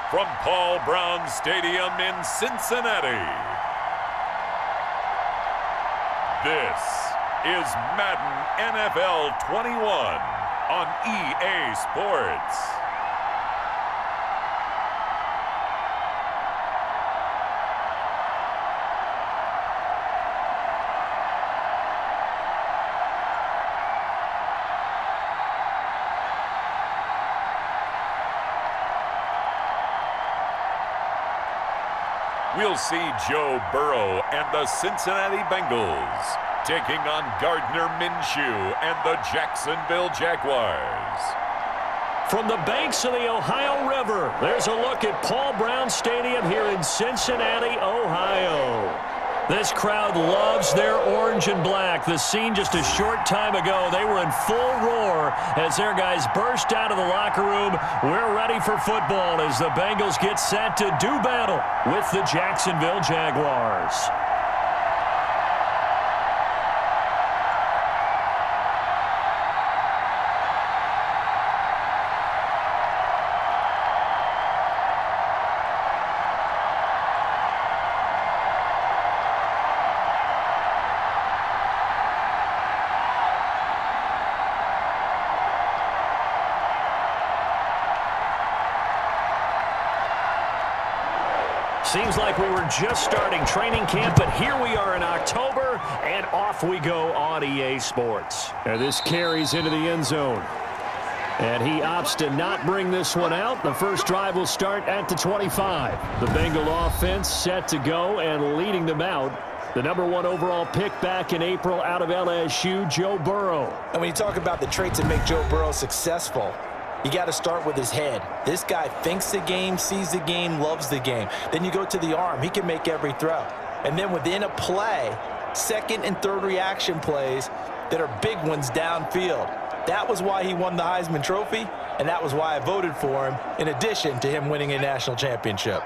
from Paul Brown Stadium in Cincinnati. This is Madden NFL 21 on EA Sports. We'll see Joe Burrow and the Cincinnati Bengals taking on Gardner Minshew and the Jacksonville Jaguars. From the banks of the Ohio River, there's a look at Paul Brown Stadium here in Cincinnati, Ohio. This crowd loves their orange and black. The scene just a short time ago, they were in full roar as their guys burst out of the locker room. We're ready for football as the Bengals get set to do battle with the Jacksonville Jaguars. Seems like we were just starting training camp, but here we are in October, and off we go on EA Sports. And this carries into the end zone. And he opts to not bring this one out. The first drive will start at the 25. The Bengal offense set to go and leading them out. The #1 overall pick back in April out of LSU, Joe Burrow. And when you talk about the traits that make Joe Burrow successful, you got to start with his head. This guy thinks the game, sees the game, loves the game. Then you go to the arm. He can make every throw. And then within a play, second and third reaction plays that are big ones downfield. That was why he won the Heisman Trophy, and that was why I voted for him, in addition to him winning a national championship.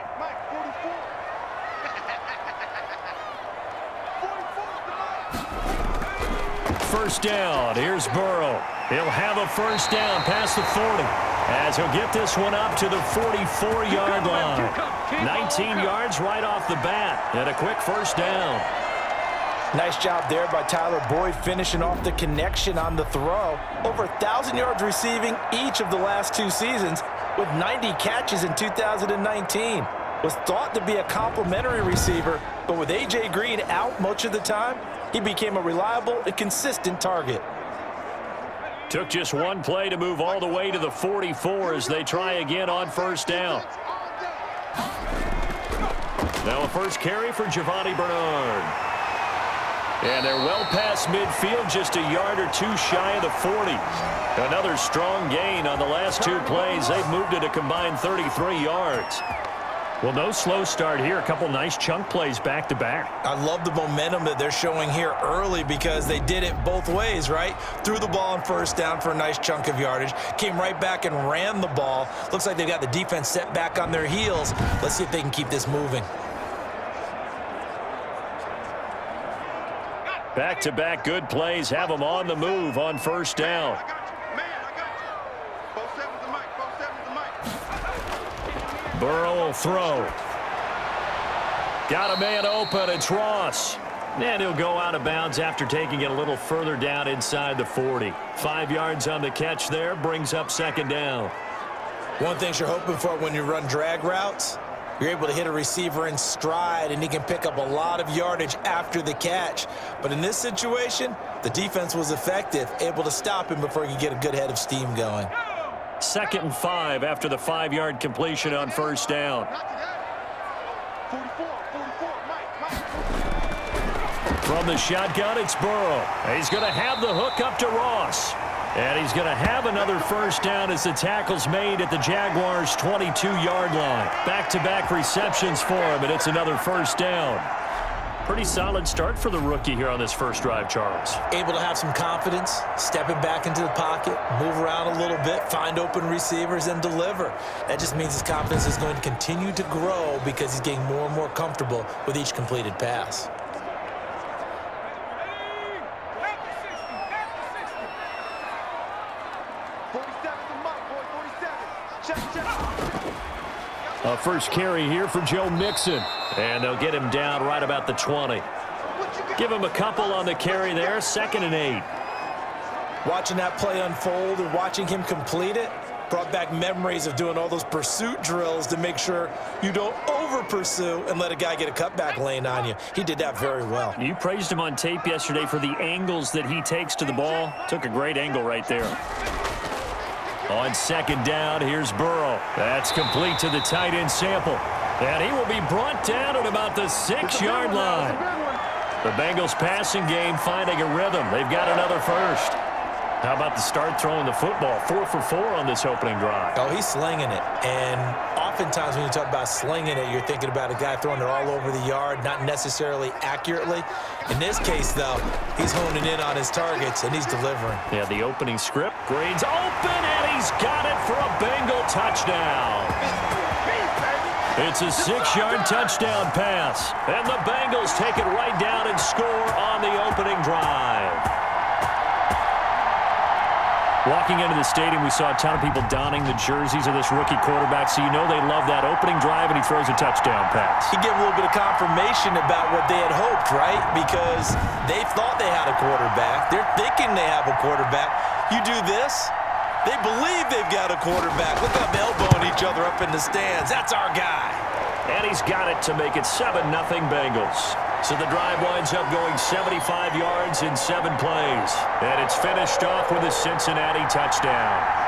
First down. Here's Burrow. He'll have a first down past the 40 as he'll get this one up to the 44-yard line. 19 yards right off the bat and a quick first down. Nice job there by Tyler Boyd finishing off the connection on the throw. Over 1,000 yards receiving each of the last two seasons with 90 catches in 2019. Was thought to be a complimentary receiver, but with A.J. Green out much of the time, he became a reliable and consistent target. Took just one play to move all the way to the 44 as they try again on first down. Now a first carry for Giovanni Bernard. And they're well past midfield, just a yard or two shy of the 40. Another strong gain on the last two plays. They've moved it a combined 33 yards. Well, no slow start here. A couple nice chunk plays back-to-back. I love the momentum that they're showing here early because they did it both ways, right? Threw the ball on first down for a nice chunk of yardage. Came right back and ran the ball. Looks like they've got the defense set back on their heels. Let's see if they can keep this moving. Back-to-back good plays have them on the move on first down. Burrow will throw. Got a man open. It's Ross. And he'll go out of bounds after taking it a little further down inside the 40. 5 yards on the catch there. Brings up second down. One thing you're hoping for when you run drag routes, you're able to hit a receiver in stride, and he can pick up a lot of yardage after the catch. But in this situation, the defense was effective, able to stop him before he could get a good head of steam going. 2nd and 5 after the 5-yard completion on first down. From the shotgun, it's Burrow. He's going to have the hook up to Ross. And he's going to have another first down as the tackle's made at the Jaguars' 22-yard line. Back-to-back receptions for him, and it's another first down. Pretty solid start for the rookie here on this first drive, Charles. Able to have some confidence, stepping back into the pocket, move around a little bit, find open receivers, and deliver. That just means his confidence is going to continue to grow because he's getting more and more comfortable with each completed pass. A first carry here for Joe Mixon. And they'll get him down right about the 20. Give him a couple on the carry there, 2nd and 8. Watching that play unfold and watching him complete it brought back memories of doing all those pursuit drills to make sure you don't over-pursue and let a guy get a cutback lane on you. He did that very well. You praised him on tape yesterday for the angles that he takes to the ball. Took a great angle right there. On 2nd down, here's Burrow. That's complete to the tight end Sample. And he will be brought down at about the 6-yard line. The Bengals passing game finding a rhythm. They've got another first. How about the start throwing the football? 4 for 4 on this opening drive. Oh, he's slinging it. And oftentimes when you talk about slinging it, you're thinking about a guy throwing it all over the yard, not necessarily accurately. In this case, though, he's honing in on his targets, and he's delivering. Yeah, the opening script. Green's open, and he's got it for a Bengal touchdown. It's a 6-yard touchdown pass. And the Bengals take it right down and score on the opening drive. Walking into the stadium, we saw a ton of people donning the jerseys of this rookie quarterback, so you know they love that opening drive, and he throws a touchdown pass. You get a little bit of confirmation about what they had hoped, right? Because they thought they had a quarterback. They're thinking they have a quarterback. You do this, they believe they've got a quarterback. Look up, elbowing each other up in the stands. That's our guy. And he's got it to make it 7-0 Bengals. So the drive winds up going 75 yards in 7 plays. And it's finished off with a Cincinnati touchdown.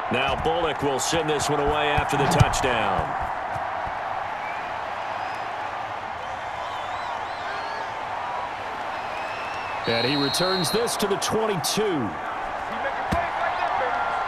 Now Bullock will send this one away after the touchdown. And he returns this to the 22.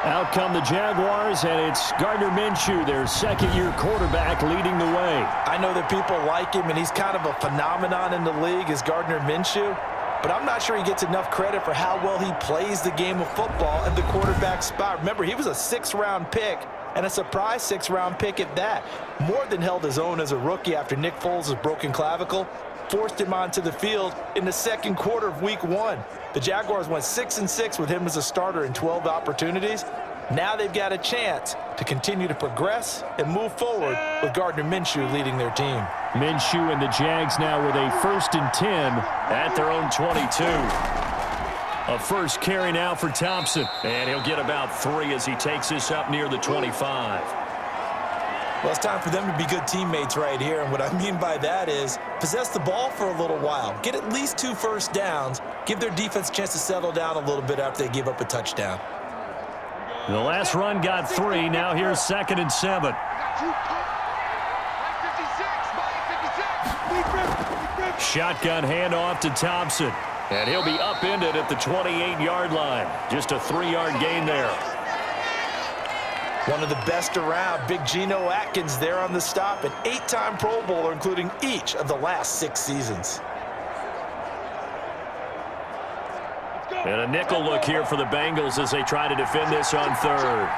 Out come the Jaguars, and it's Gardner Minshew, their second-year quarterback, leading the way. I know that people like him, and he's kind of a phenomenon in the league as Gardner Minshew. But I'm not sure he gets enough credit for how well he plays the game of football at the quarterback spot. Remember, he was a 6th-round pick, and a surprise 6th-round pick at that. More than held his own as a rookie after Nick Foles' broken clavicle forced him onto the field in the 2nd quarter of Week 1. The Jaguars went 6-6 with him as a starter in 12 opportunities. Now they've got a chance to continue to progress and move forward with Gardner Minshew leading their team. Minshew and the Jags now with a 1st and 10 at their own 22. A first carry now for Thompson, and he'll get about 3 as he takes this up near the 25. Well, it's time for them to be good teammates right here, and what I mean by that is possess the ball for a little while, get at least 2 first downs, give their defense a chance to settle down a little bit after they give up a touchdown. The last run got 3. Now here's 2nd and 7. Shotgun handoff to Thompson. And he'll be upended at the 28-yard line. Just a 3-yard gain there. One of the best around, Big Geno Atkins there on the stop, an 8-time Pro Bowler, including each of the last 6 seasons. And a nickel look here for the Bengals as they try to defend this on 3rd.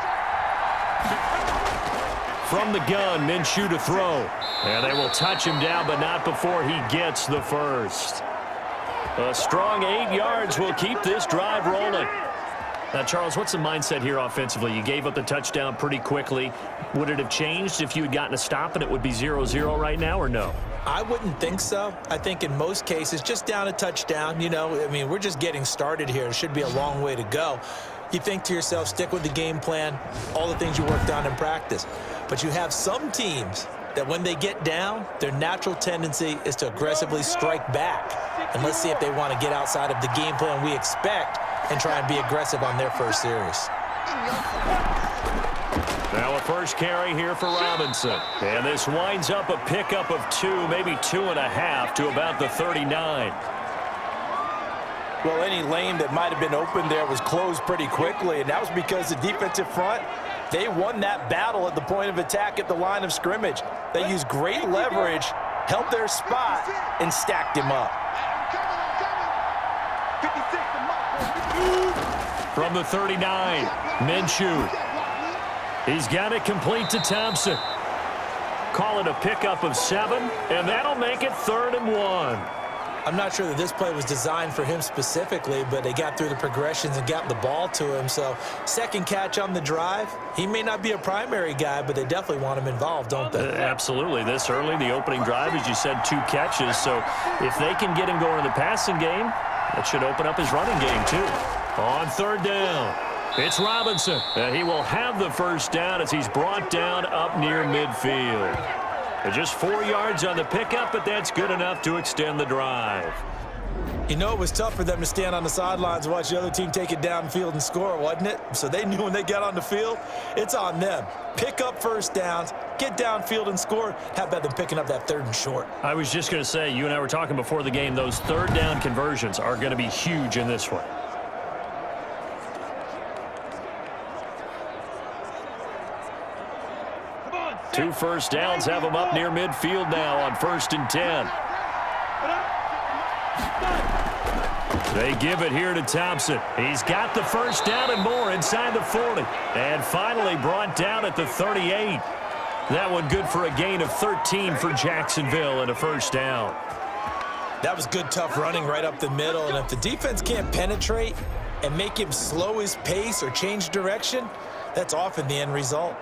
From the gun, Minshew to throw. And they will touch him down, but not before he gets the first. A strong 8 yards will keep this drive rolling. Now, Charles, what's the mindset here offensively? You gave up the touchdown pretty quickly. Would it have changed if you had gotten a stop and it would be 0-0 right now, or no? I wouldn't think so. I think in most cases, just down a touchdown, you know, I mean, we're just getting started here. It should be a long way to go. You think to yourself, stick with the game plan, all the things you worked on in practice. But you have some teams that when they get down, their natural tendency is to aggressively strike back. And let's see if they want to get outside of the game plan we expect and try and be aggressive on their first series. Now a first carry here for Robinson. And this winds up a pickup of 2, maybe 2.5 to about the 39. Well, any lane that might have been open there was closed pretty quickly, and that was because the defensive front They won that battle at the point of attack at the line of scrimmage. They used great leverage, held their spot, and stacked him up. From the 39, Minshew. He's got it complete to Thompson. Call it a pickup of 7, and that'll make it 3rd and 1. I'm not sure that this play was designed for him specifically, but they got through the progressions and got the ball to him. So second catch on the drive. He may not be a primary guy, but they definitely want him involved, don't they? Absolutely. This early, the opening drive, as you said, 2 catches. So if they can get him going in the passing game, that should open up his running game too. On 3rd down, it's Robinson. He will have the first down as he's brought down up near midfield. Just 4 yards on the pickup, but that's good enough to extend the drive. You know, it was tough for them to stand on the sidelines and watch the other team take it downfield and score, wasn't it? So they knew when they got on the field, it's on them. Pick up first downs, get downfield and score. How about them picking up that 3rd and short? I was just going to say, you and I were talking before the game, those 3rd down conversions are going to be huge in this one. Two first downs have them up near midfield now on 1st and 10. They give it here to Thompson. He's got the first down and more inside the 40. And finally brought down at the 38. That one good for a gain of 13 for Jacksonville and a first down. That was good, tough running right up the middle. And if the defense can't penetrate and make him slow his pace or change direction, that's often the end result.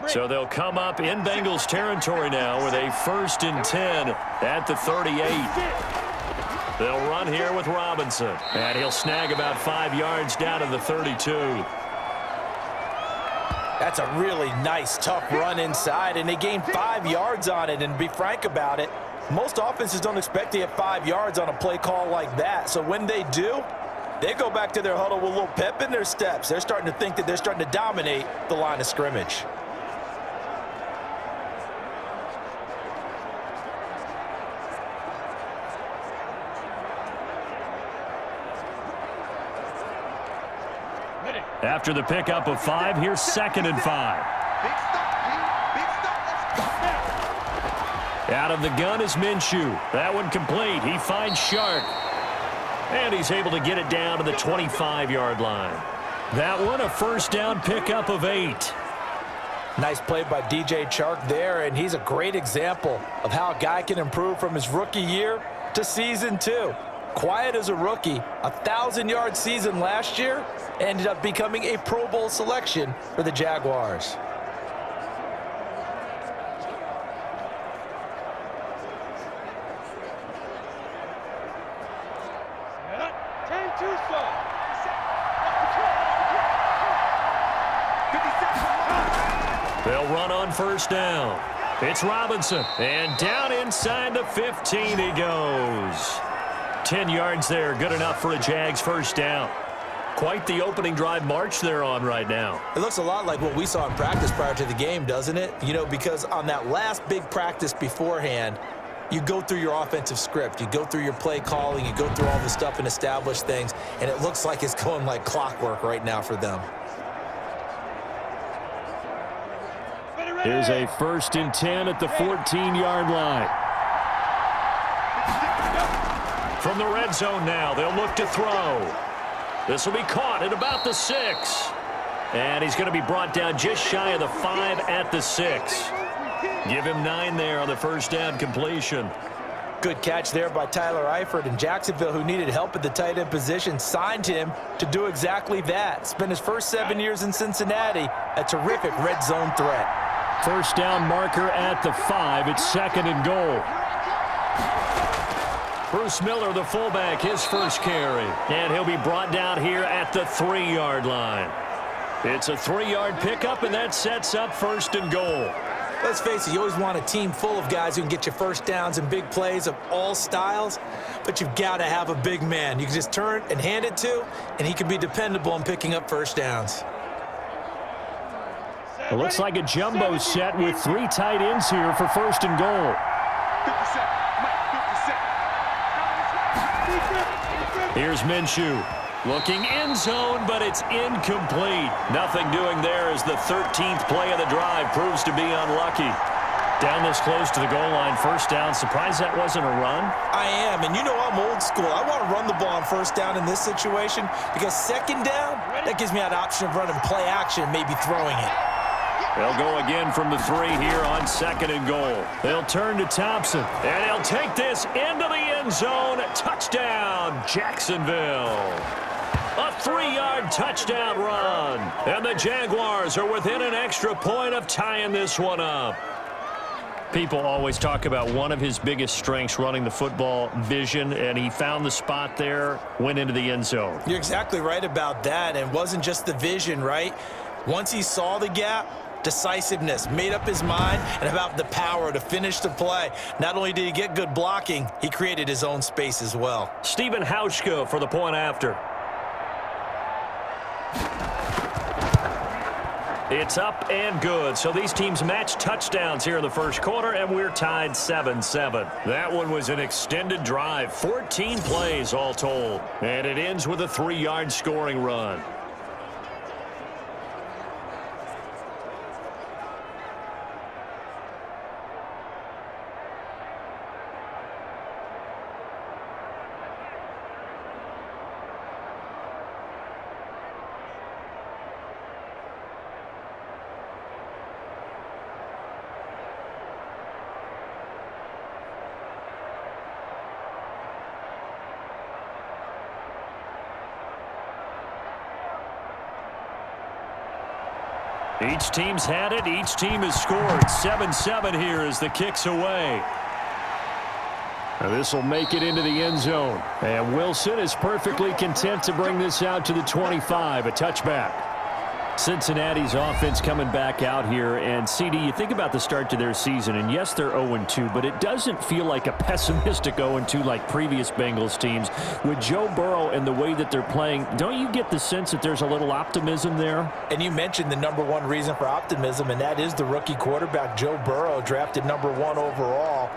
So they'll come up in Bengals territory now with a 1st and 10 at the 38. They'll run here with Robinson, and he'll snag about 5 yards down to the 32. That's a really nice, tough run inside, and they gained 5 yards on it. And to be frank about it, most offenses don't expect to get 5 yards on a play call like that. So when they do, they go back to their huddle with a little pep in their steps. They're starting to think that they're starting to dominate the line of scrimmage. After the pickup of 5, here's 2nd and 5. Out of the gun is Minshew. That one complete. He finds Shark. And he's able to get it down to the 25-yard line. That one a first down pickup of 8. Nice play by DJ Chark there, and he's a great example of how a guy can improve from his rookie year to season 2. Quiet as a rookie, 1,000-yard season last year, ended up becoming a Pro Bowl selection for the Jaguars. They'll run on first down. It's Robinson, and down inside the 15 he goes. 10 yards there, good enough for a Jags first down. Quite the opening drive march they're on right now. It looks a lot like what we saw in practice prior to the game, doesn't it? You know, because on that last big practice beforehand, you go through your offensive script, you go through your play calling, you go through all the stuff and establish things, and it looks like it's going like clockwork right now for them. Here's a 1st and 10 at the 14-yard line. From the red zone now, they'll look to throw. This will be caught at about the 6. And he's going to be brought down just shy of the 5 at the 6. Give him 9 there on the first down completion. Good catch there by Tyler Eifert, and Jacksonville, who needed help at the tight end position, signed him to do exactly that. Spent his first 7 years in Cincinnati, a terrific red zone threat. First down marker at the 5. It's 2nd and goal. Bruce Miller, the fullback, his first carry. And he'll be brought down here at the 3-yard line. It's a 3-yard pickup, and that sets up 1st and goal. Let's face it, you always want a team full of guys who can get you first downs and big plays of all styles, but you've got to have a big man you can just turn and hand it to, and he can be dependable in picking up first downs. It looks like a jumbo set with 3 tight ends here for 1st and goal. Here's Minshew. Looking end zone, but it's incomplete. Nothing doing there as the 13th play of the drive proves to be unlucky. Down this close to the goal line, first down. Surprised that wasn't a run? I am, and you know I'm old school. I want to run the ball on first down in this situation because second down, that gives me an option of running play action, maybe throwing it. They'll go again from the 3 here on second and goal. They'll turn to Thompson, and he'll take this into the end zone. Touchdown, Jacksonville. A 3-yard touchdown run. And the Jaguars are within an extra point of tying this one up. People always talk about one of his biggest strengths running the football, vision, and he found the spot there, went into the end zone. You're exactly right about that, and it wasn't just the vision, right? Once he saw the gap, decisiveness, made up his mind, and about the power to finish the play. Not only did he get good blocking, he created his own space as well. Stephen Hauschka for the point after. It's up and good. So these teams match touchdowns here in the first quarter, and we're tied 7-7. That one was an extended drive, 14 plays all told. And it ends with a 3-yard scoring run. Each team's had it. Each team has scored. 7-7 here as the kick's away. This will make it into the end zone. And Wilson is perfectly content to bring this out to the 25. A touchback. Cincinnati's offense coming back out here. And, CD, you think about the start to their season, and yes, they're 0-2, but it doesn't feel like a pessimistic 0-2 like previous Bengals teams. With Joe Burrow and the way that they're playing, don't you get the sense that there's a little optimism there? And you mentioned the number one reason for optimism, and that is the rookie quarterback, Joe Burrow, drafted number 1 overall.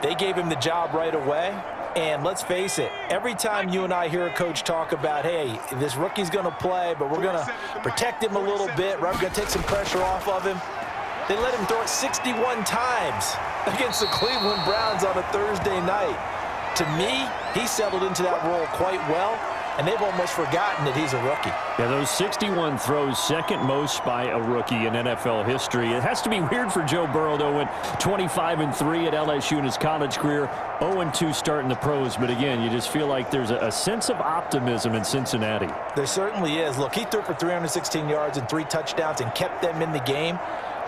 They gave him the job right away. And let's face it, every time you and I hear a coach talk about, hey, this rookie's going to play, but we're going to protect him a little bit, we're going to take some pressure off of him, they let him throw it 61 times against the Cleveland Browns on a Thursday night. To me, he settled into that role quite well, and they've almost forgotten that he's a rookie. Yeah, those 61 throws, second most by a rookie in NFL history. It has to be weird for Joe Burrow, though, went 25-3 at LSU in his college career, 0-2 starting the pros. But again, you just feel like there's a sense of optimism in Cincinnati. There certainly is. Look, he threw for 316 yards and 3 touchdowns and kept them in the game.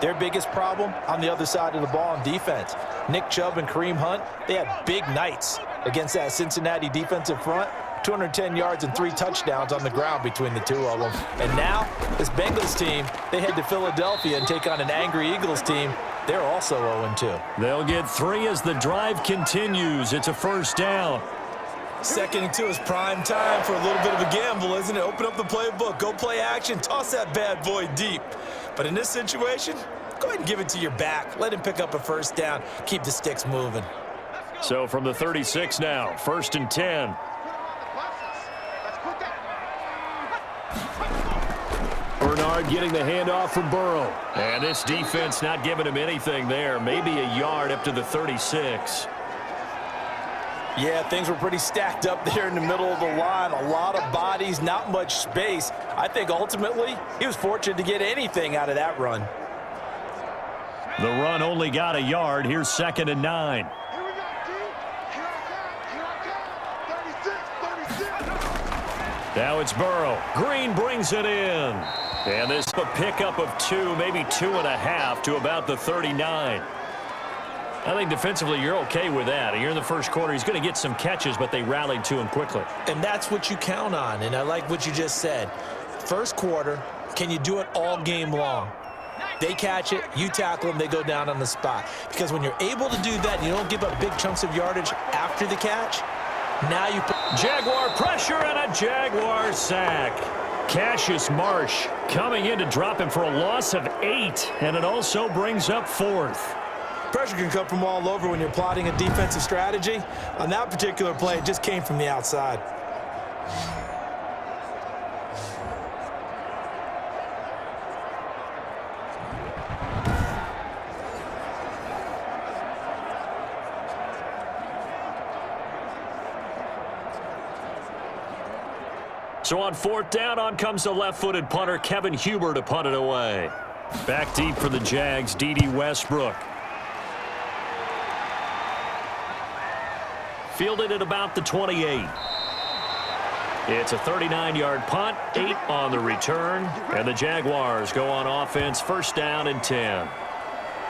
Their biggest problem on the other side of the ball on defense. Nick Chubb and Kareem Hunt, they had big nights against that Cincinnati defensive front. 210 yards and 3 touchdowns on the ground between the two of them. And now, this Bengals team, they head to Philadelphia and take on an angry Eagles team. They're also 0-2. They'll get 3 as the drive continues. It's a first down. 2nd and 2 is prime time for a little bit of a gamble, isn't it? Open up the playbook, go play action, toss that bad boy deep. But in this situation, go ahead and give it to your back. Let him pick up a first down. Keep the sticks moving. So from the 36 now, 1st and 10. Bernard getting the handoff from Burrow. And this defense not giving him anything there. Maybe a yard up to the 36. Yeah, things were pretty stacked up there in the middle of the line. A lot of bodies, not much space. I think ultimately he was fortunate to get anything out of that run. The run only got a yard. Here's 2nd and 9. Now it's Burrow. Green brings it in. And this is a pickup of 2, maybe 2.5 to about the 39. I think defensively you're okay with that. Here in the first quarter, he's going to get some catches, but they rallied to him quickly. And that's what you count on, and I like what you just said. First quarter, can you do it all game long? They catch it, you tackle them, they go down on the spot. Because when you're able to do that, and you don't give up big chunks of yardage after the catch, now you put Jaguar pressure and a Jaguar sack. Cassius Marsh coming in to drop him for a loss of 8, and it also brings up 4th. Pressure can come from all over when you're plotting a defensive strategy. On that particular play, it just came from the outside. So on 4th down, on comes the left-footed punter, Kevin Huber, to punt it away. Back deep for the Jags, D.D. Westbrook. Fielded at about the 28. It's a 39-yard punt, 8 on the return, and the Jaguars go on offense, 1st down and 10.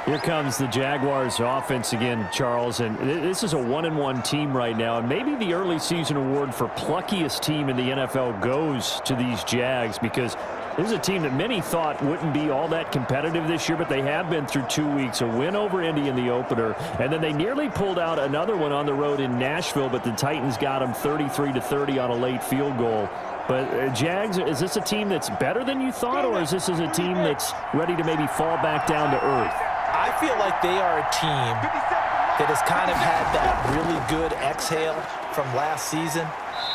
Here comes the Jaguars offense again, Charles, and this is a 1-1 team right now, and maybe the early season award for pluckiest team in the NFL goes to these Jags, because this is a team that many thought wouldn't be all that competitive this year, but they have been through 2 weeks. A win over Indy in the opener, and then they nearly pulled out another one on the road in Nashville, but the Titans got them 33-30 on a late field goal. But Jags, is this a team that's better than you thought, or is this a team that's ready to maybe fall back down to earth? I feel like they are a team that has kind of had that really good exhale from last season.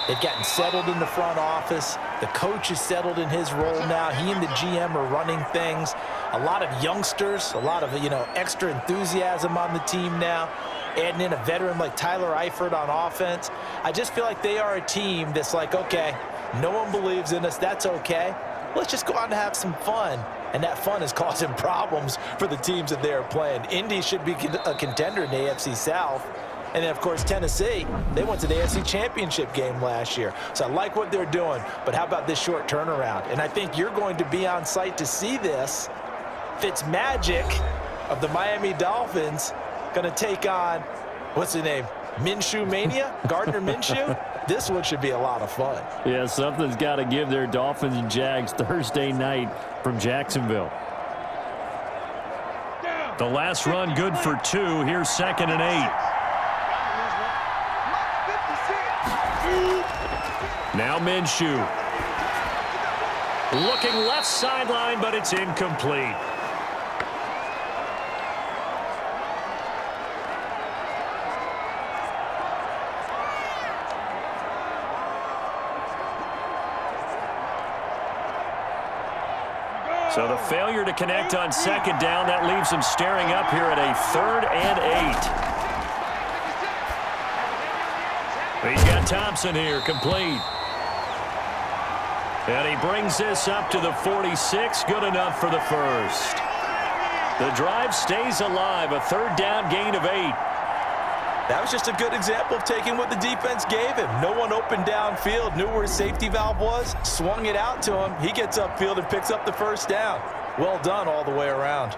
They've gotten settled in the front office. The coach is settled in his role now. He and the GM are running things. A lot of youngsters, a lot of, extra enthusiasm on the team now. Adding in a veteran like Tyler Eifert on offense. I just feel like they are a team that's like, okay, no one believes in us. That's okay. Let's just go out and have some fun. And that fun is causing problems for the teams that they are playing. Indy should be a contender in the AFC South. And then, of course, Tennessee, they went to the AFC Championship game last year. So I like what they're doing. But how about this short turnaround? And I think you're going to be on site to see this. Fitzmagic of the Miami Dolphins going to take on, what's the name? Minshew Mania? Gardner Minshew? This one should be a lot of fun. Yeah, something's got to give their Dolphins and Jags Thursday night from Jacksonville. The last run good for 2. Here's 2nd and 8. Now Minshew. Looking left sideline, but it's incomplete. So the failure to connect on 2nd down, that leaves them staring up here at a 3rd and 8. He's got Thompson here, complete. And he brings this up to the 46, good enough for the first. The drive stays alive, a 3rd down gain of 8. That was just a good example of taking what the defense gave him. No one open downfield, knew where his safety valve was, swung it out to him. He gets upfield and picks up the 1st down. Well done all the way around.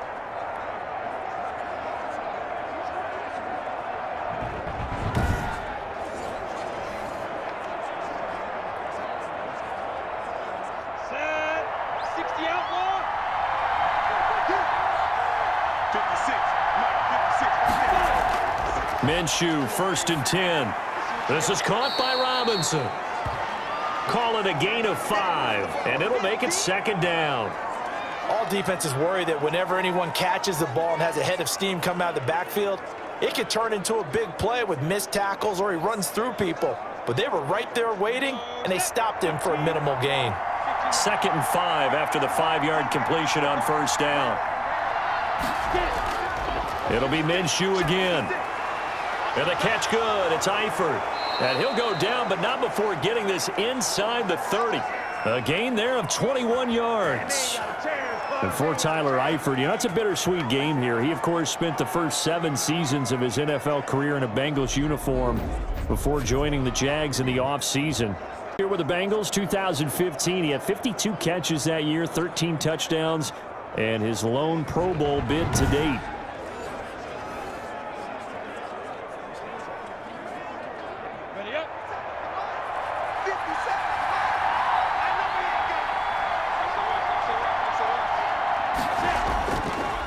Set. 60 outlaw. 56. Minshew, 1st and 10. This is caught by Robinson. Call it a gain of 5, and it'll make it 2nd down. All defenses worry that whenever anyone catches the ball and has a head of steam come out of the backfield, it could turn into a big play with missed tackles or he runs through people. But they were right there waiting, and they stopped him for a minimal gain. 2nd and 5 after the 5-yard completion on 1st down. It'll be Minshew again. And the catch good. It's Eifert. And he'll go down, but not before getting this inside the 30. A gain there of 21 yards. And for Tyler Eifert, it's a bittersweet game here. He, of course, spent the first 7 seasons of his NFL career in a Bengals uniform before joining the Jags in the offseason. Here with the Bengals, 2015, he had 52 catches that year, 13 touchdowns, and his lone Pro Bowl bid to date.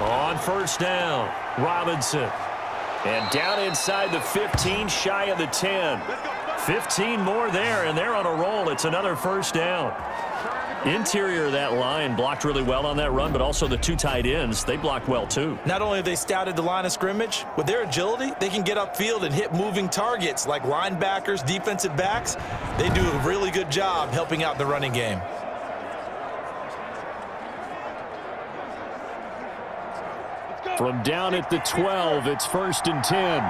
On 1st down, Robinson. And down inside the 15, shy of the 10. 15 more there, and they're on a roll. It's another 1st down. Interior of that line blocked really well on that run, but also the two tight ends, they blocked well too. Not only have they scouted the line of scrimmage, with their agility, they can get upfield and hit moving targets like linebackers, defensive backs. They do a really good job helping out the running game. From down at the 12, it's 1st and 10.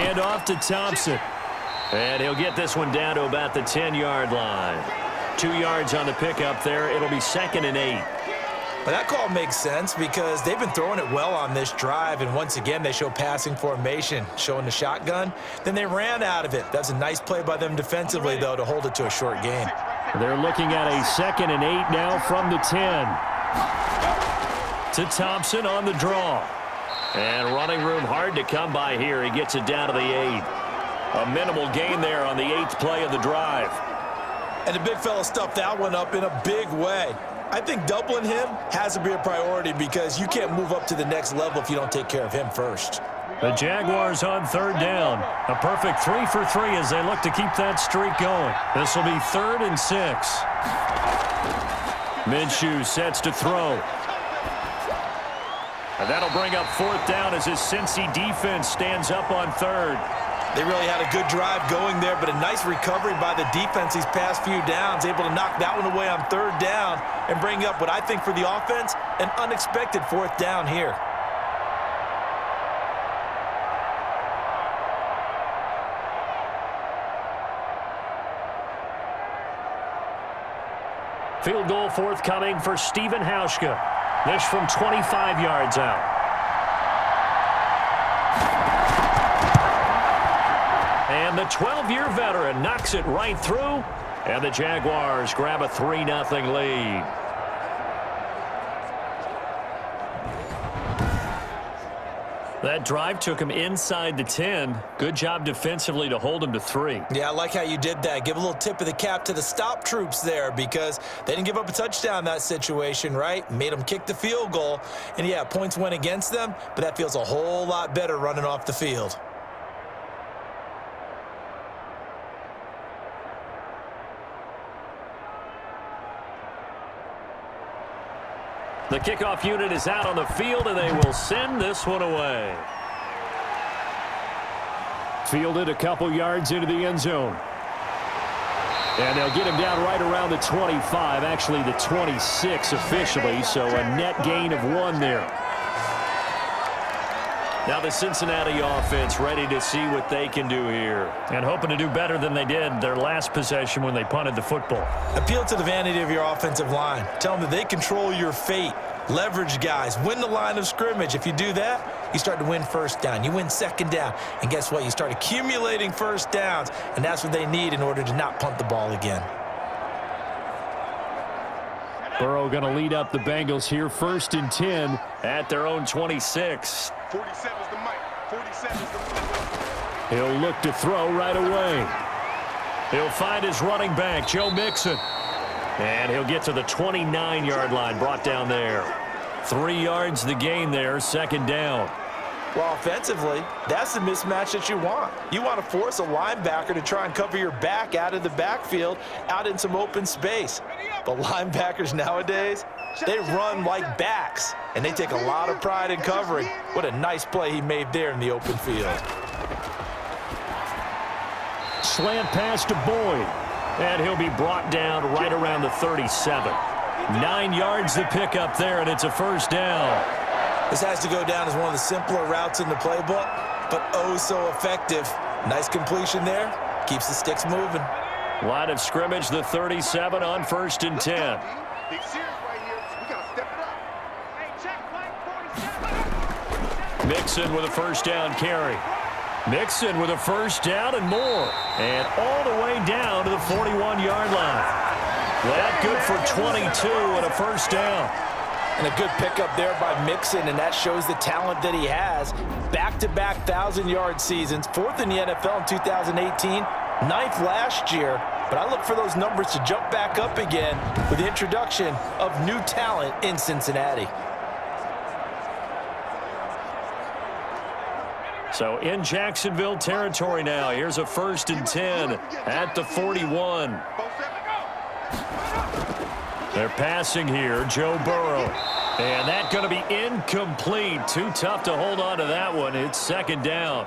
Hand off to Thompson. And he'll get this one down to about the 10-yard line. 2 yards on the pickup there. It'll be 2nd and 8. But that call makes sense because they've been throwing it well on this drive, and once again they show passing formation, showing the shotgun. Then they ran out of it. That's a nice play by them defensively, though, to hold it to a short gain. They're looking at a 2nd and 8 now from the 10. To Thompson on the draw. And running room hard to come by here. He gets it down to the 8. A minimal gain there on the 8th play of the drive. And the big fella stuffed that one up in a big way. I think doubling him has to be a priority because you can't move up to the next level if you don't take care of him first. The Jaguars on 3rd down. A perfect 3 for 3 as they look to keep that streak going. This will be 3rd and 6. Minshew sets to throw. And that'll bring up 4th down as his Cincy defense stands up on 3rd. They really had a good drive going there, but a nice recovery by the defense these past few downs, able to knock that one away on 3rd down and bring up what I think for the offense, an unexpected 4th down here. Field goal forthcoming for Stephen Hauschka. This from 25 yards out. And the 12-year veteran knocks it right through, and the Jaguars grab a 3-0 lead. That drive took him inside the 10. Good job defensively to hold him to 3. Yeah, I like how you did that. Give a little tip of the cap to the stop troops there because they didn't give up a touchdown in that situation, right? Made them kick the field goal. And, yeah, points went against them, but that feels a whole lot better running off the field. The kickoff unit is out on the field, and they will send this one away. Fielded a couple yards into the end zone. And they'll get him down right around the 25, actually the 26 officially, so a net gain of 1 there. Now the Cincinnati offense ready to see what they can do here. And hoping to do better than they did their last possession when they punted the football. Appeal to the vanity of your offensive line. Tell them that they control your fate. Leverage guys. Win the line of scrimmage. If you do that, you start to win 1st down. You win 2nd down. And guess what? You start accumulating 1st downs. And that's what they need in order to not punt the ball again. Burrow going to lead up the Bengals here, 1st and 10 at their own 26. 47 is the mic. 47 is the mic. He'll look to throw right away. He'll find his running back, Joe Mixon. And he'll get to the 29-yard line, brought down there. 3 yards the gain there, 2nd down. Well, offensively, that's the mismatch that you want. You want to force a linebacker to try and cover your back out of the backfield, out in some open space. But linebackers nowadays, they run like backs, and they take a lot of pride in covering. What a nice play he made there in the open field. Slant pass to Boyd. And he'll be brought down right around the 37. 9 yards to pick up there, and it's a 1st down. This has to go down as one of the simpler routes in the playbook, but oh so effective. Nice completion there. Keeps the sticks moving. Line of scrimmage, the 37 on 1st and 10. Big series right here. We got to step it up. Hey, check, Mike, 47. Mixon with a 1st down carry. Mixon with a 1st down and more. And all the way down to the 41-yard line. That good for 22 and a 1st down. And a good pickup there by Mixon, and that shows the talent that he has. Back-to-back 1,000-yard seasons, 4th in the NFL in 2018, 9th last year. But I look for those numbers to jump back up again with the introduction of new talent in Cincinnati. So in Jacksonville territory now. Here's a 1st and 10 at the 41. They're passing here, Joe Burrow. And that's going to be incomplete. Too tough to hold on to that one. It's 2nd down.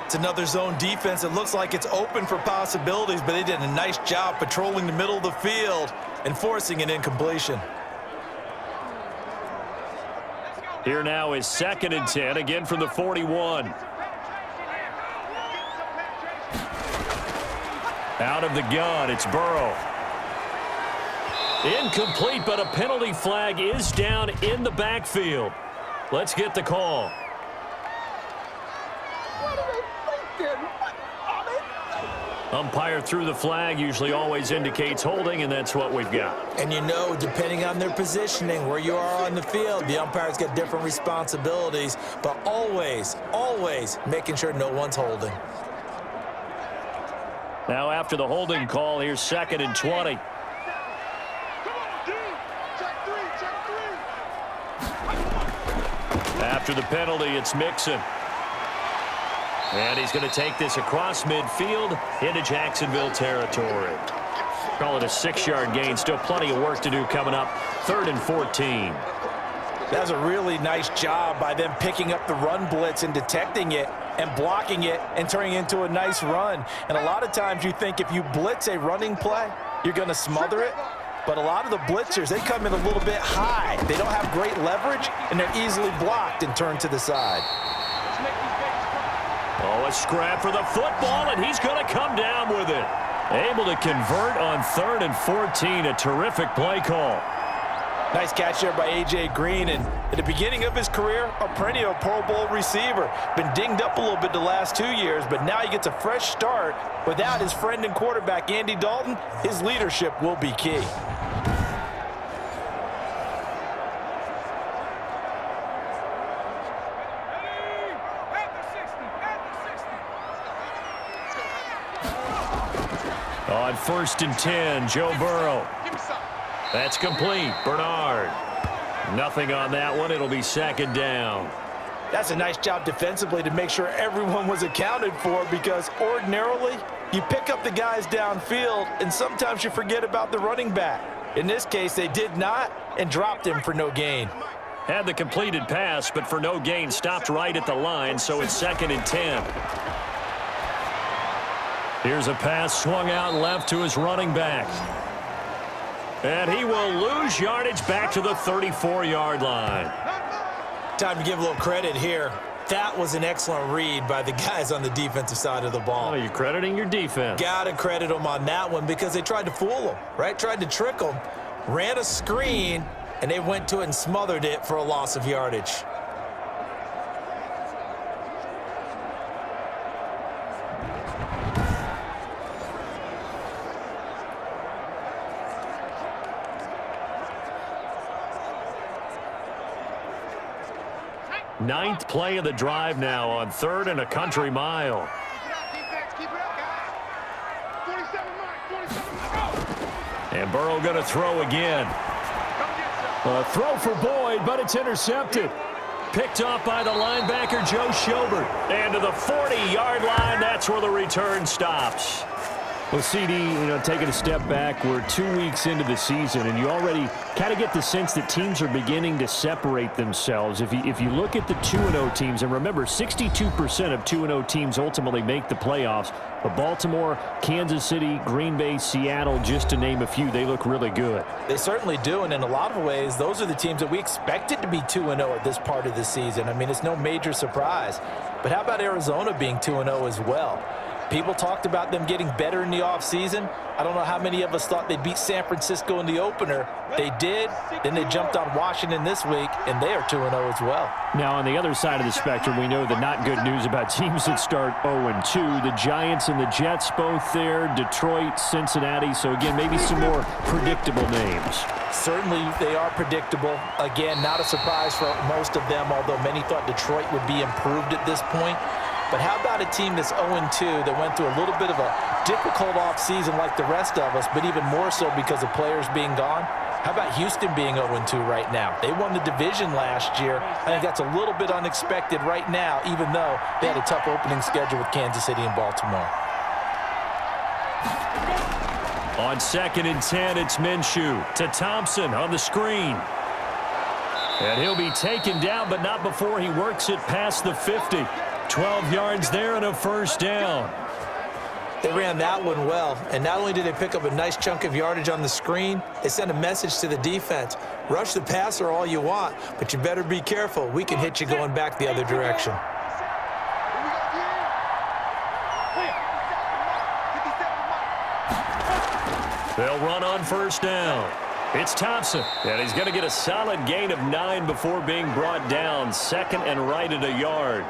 It's another zone defense. It looks like it's open for possibilities, but they did a nice job patrolling the middle of the field and forcing an incompletion. Here now is 2nd and 10, again from the 41. Out of the gun, it's Burrow. Incomplete, but a penalty flag is down in the backfield. Let's get the call. Umpire threw the flag, usually always indicates holding, and that's what we've got. And you know, depending on their positioning, where you are on the field, the umpire's got different responsibilities, but always, always making sure no one's holding. Now after the holding call, here's 2nd and 20. After the penalty, it's Mixon. And he's going to take this across midfield into Jacksonville territory. Call it a 6-yard gain. Still plenty of work to do coming up. 3rd and 14. That's a really nice job by them picking up the run blitz and detecting it and blocking it and turning it into a nice run. And a lot of times you think if you blitz a running play, you're going to smother it. But a lot of the blitzers, they come in a little bit high. They don't have great leverage, and they're easily blocked and turned to the side. Oh, a scrap for the football, and he's going to come down with it. Able to convert on 3rd and 14. A terrific play call. Nice catch there by A.J. Green, and at the beginning of his career, a perennial Pro Bowl receiver. Been dinged up a little bit the last 2 years, but now he gets a fresh start. Without his friend and quarterback, Andy Dalton, his leadership will be key. On 1st and 10, Joe Burrow. That's complete. Bernard. Nothing on that one. It'll be 2nd down. That's a nice job defensively to make sure everyone was accounted for, because ordinarily you pick up the guys downfield and sometimes you forget about the running back. In this case, they did not and dropped him for no gain. Had the completed pass, but for no gain, stopped right at the line, so it's 2nd and 10. Here's a pass swung out left to his running back. And he will lose yardage back to the 34-yard line. Time to give a little credit here. That was an excellent read by the guys on the defensive side of the ball. Oh, you're crediting your defense. Got to credit them on that one, because they tried to fool them, right? Tried to trick them. Ran a screen, and they went to it and smothered it for a loss of yardage. Ninth play of the drive now on 3rd and a country mile. And Burrow going to throw again. A throw for Boyd, but it's intercepted. Picked off by the linebacker, Joe Schobert. And to the 40-yard line, that's where the return stops. Well, CD, taking a step back, we're 2 weeks into the season, and you already kind of get the sense that teams are beginning to separate themselves. If you look at the 2-0 teams, and remember, 62% of 2-0 teams ultimately make the playoffs. But Baltimore, Kansas City, Green Bay, Seattle, just to name a few, they look really good. They certainly do, and in a lot of ways, those are the teams that we expected to be 2-0 at this part of the season. I mean, it's no major surprise. But how about Arizona being 2-0 as well? People talked about them getting better in the offseason. I don't know how many of us thought they'd beat San Francisco in the opener. They did. Then they jumped on Washington this week, and they are 2-0 as well. Now, on the other side of the spectrum, we know the not good news about teams that start 0-2. The Giants and the Jets both there. Detroit, Cincinnati. So, again, maybe some more predictable names. Certainly they are predictable. Again, not a surprise for most of them, although many thought Detroit would be improved at this point. But how about a team that's 0-2 that went through a little bit of a difficult offseason like the rest of us, but even more so because of players being gone? How about Houston being 0-2 right now? They won the division last year. I think that's a little bit unexpected right now, even though they had a tough opening schedule with Kansas City and Baltimore. On 2nd and 10, it's Minshew to Thompson on the screen. And he'll be taken down, but not before he works it past the 50. 12 yards there and a first down. They ran that one well, and not only did they pick up a nice chunk of yardage on the screen, they sent a message to the defense. Rush the passer all you want, but you better be careful. We can hit you going back the other direction. They'll run on first down. It's Thompson, and he's going to get a solid gain of 9 before being brought down. 2nd and right at a yard.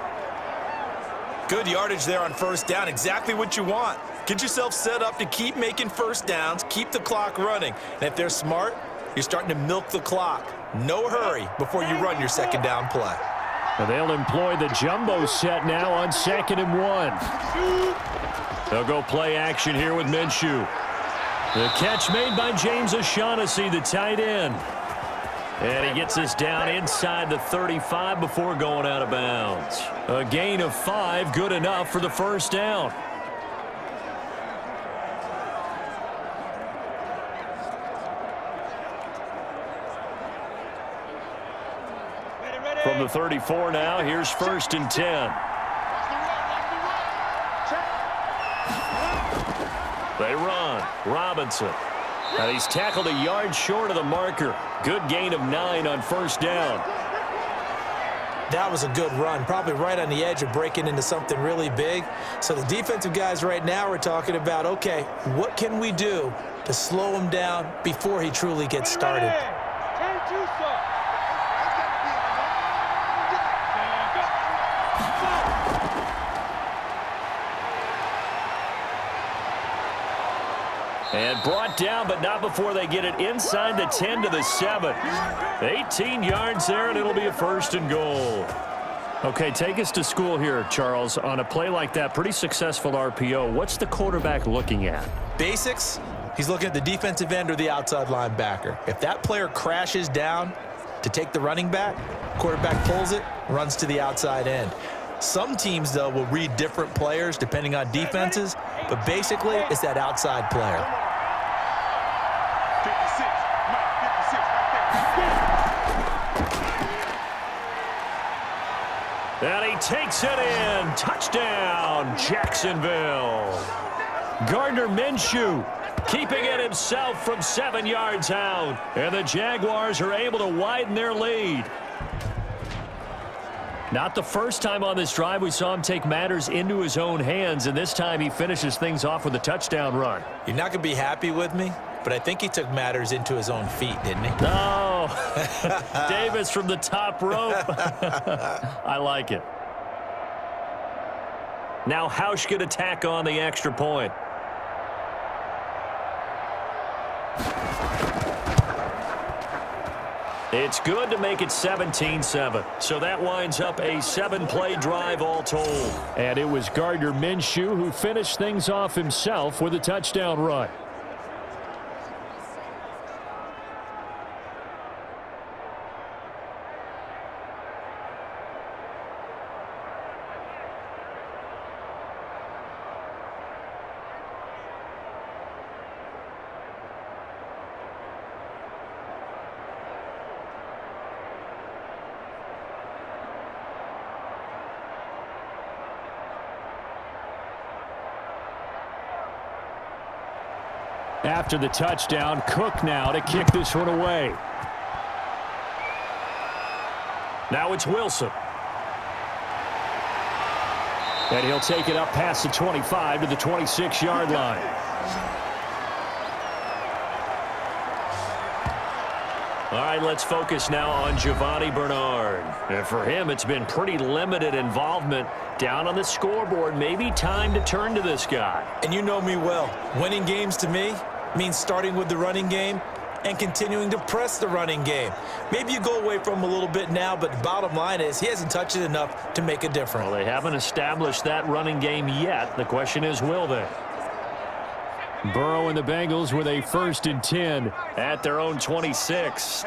Good yardage there on first down. Exactly what you want. Get yourself set up to keep making first downs, keep the clock running. And if they're smart, you're starting to milk the clock. No hurry before you run your second down play. Well, they'll employ the jumbo set now on 2nd and 1. They'll go play action here with Minshew. The catch made by James O'Shaughnessy, the tight end. And he gets us down inside the 35 before going out of bounds. A gain of 5, good enough for the first down. From the 34 now, here's 1st and 10. They run. Robinson. And he's tackled a yard short of the marker. Good gain of 9 on first down. That was a good run, probably right on the edge of breaking into something really big. So the defensive guys right now are talking about, okay, what can we do to slow him down before he truly gets started? And brought down, but not before they get it inside the 10 to the 7. 18 yards there, and it'll be a 1st and goal. Okay, take us to school here, Charles. On a play like that, pretty successful RPO. What's the quarterback looking at? Basics, he's looking at the defensive end or the outside linebacker. If that player crashes down to take the running back, quarterback pulls it, runs to the outside end. Some teams, though, will read different players depending on defenses, but basically it's that outside player. 56, right 56, right there. And he takes it in. Touchdown, Jacksonville. Gardner Minshew keeping it himself from 7 yards out. And the Jaguars are able to widen their lead. Not the first time on this drive we saw him take matters into his own hands, and this time he finishes things off with a touchdown run. You're not going to be happy with me, but I think he took matters into his own feet, didn't he? No. Davis from the top rope. I like it. Now Hausch could attack on the extra point. It's good to make it 17-7. So that winds up a 7-play drive all told. And it was Gardner Minshew who finished things off himself with a touchdown run. After the touchdown, Cook now to kick this one away. Now it's Wilson. And he'll take it up past the 25 to the 26-yard line. All right, let's focus now on Giovanni Bernard. And for him, it's been pretty limited involvement down on the scoreboard. Maybe time to turn to this guy. And you know me well. Winning games to me means starting with the running game and continuing to press the running game. Maybe you go away from him a little bit now, but the bottom line is he hasn't touched it enough to make a difference. Well, they haven't established that running game yet. The question is, will they? Burrow and the Bengals with a 1st and 10 at their own 26.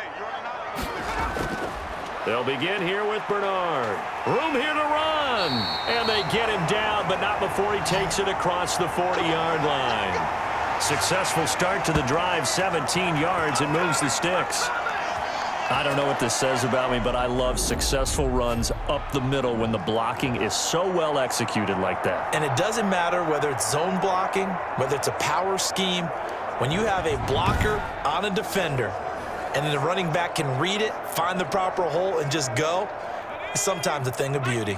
They'll begin here with Bernard. Room here to run. And they get him down, but not before he takes it across the 40-yard line. Successful start to the drive, 17 yards, and moves the sticks. I don't know what this says about me, but I love successful runs up the middle when the blocking is so well executed like that. And it doesn't matter whether it's zone blocking, whether it's a power scheme. When you have a blocker on a defender and then the running back can read it, find the proper hole, and just go, it's sometimes a thing of beauty.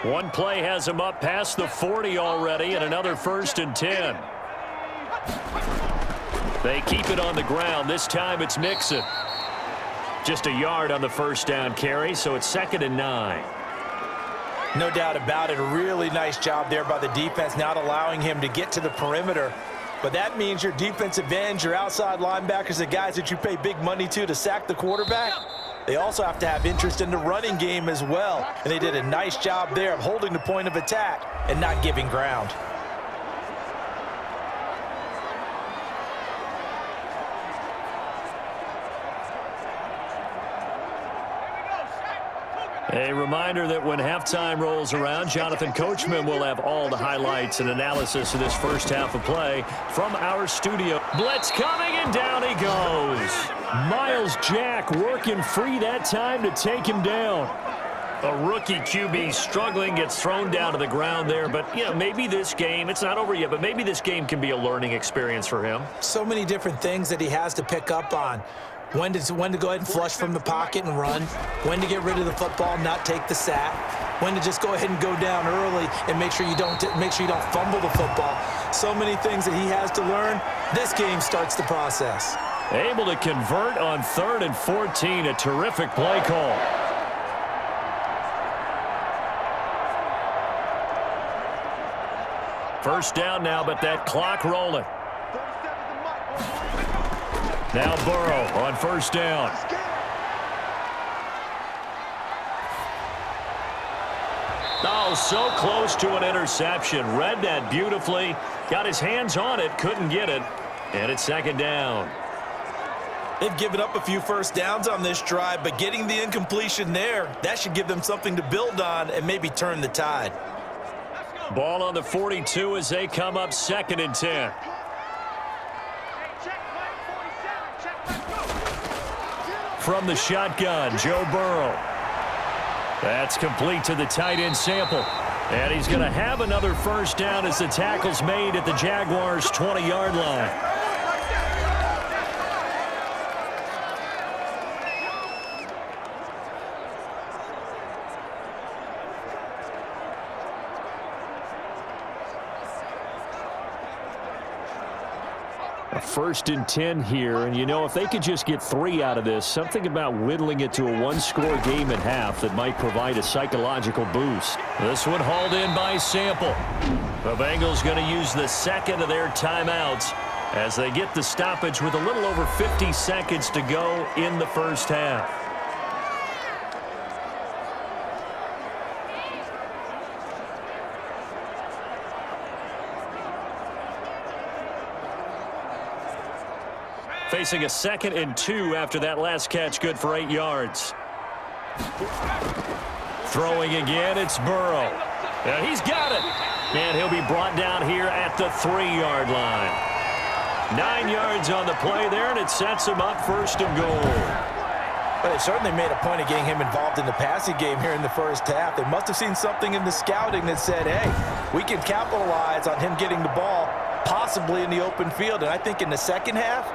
One play has him up past the 40 already, and another 1st and 10. They keep it on the ground. This time it's Mixon. Just a yard on the 1st down carry, so it's 2nd and 9. No doubt about it. A really nice job there by the defense, not allowing him to get to the perimeter. But that means your defensive ends, your outside linebackers, the guys that you pay big money to sack the quarterback, they also have to have interest in the running game as well. And they did a nice job there of holding the point of attack and not giving ground. A reminder that when halftime rolls around, Jonathan Coachman will have all the highlights and analysis of this first half of play from our studio. Blitz coming, and down he goes. Miles Jack working free that time to take him down. A rookie QB struggling, gets thrown down to the ground there. But, you know, maybe this game, it's not over yet, but maybe this game can be a learning experience for him. So many different things that he has to pick up on. When to go ahead and flush from the pocket and run. When to get rid of the football, not take the sack. When to just go ahead and go down early and make sure you don't fumble the football. So many things that he has to learn. This game starts the process. Able to convert on 3rd and 14. A terrific play call. First down now, but that clock rolling. Now Burrow on 1st down. Oh, so close to an interception. Read that beautifully. Got his hands on it, couldn't get it. And it's 2nd down. They've given up a few first downs on this drive, but getting the incompletion there, that should give them something to build on and maybe turn the tide. Ball on the 42 as they come up 2nd and 10. From the shotgun, Joe Burrow. That's complete to the tight end Sample. And he's going to have another first down as the tackle's made at the Jaguars' 20-yard line. A 1st and 10 here, and you know, if they could just get 3 out of this, something about whittling it to a 1-score game at half that might provide a psychological boost. This one hauled in by Sample. The Bengals going to use the 2nd of their timeouts as they get the stoppage with a little over 50 seconds to go in the first half. Facing a 2nd and 2 after that last catch, good for 8 yards. Throwing again, it's Burrow. Yeah, he's got it. And he'll be brought down here at the 3-yard line. 9 yards on the play there, and it sets him up 1st and goal. But they certainly made a point of getting him involved in the passing game here in the first half. They must have seen something in the scouting that said, hey, we can capitalize on him getting the ball possibly in the open field. And I think in the second half,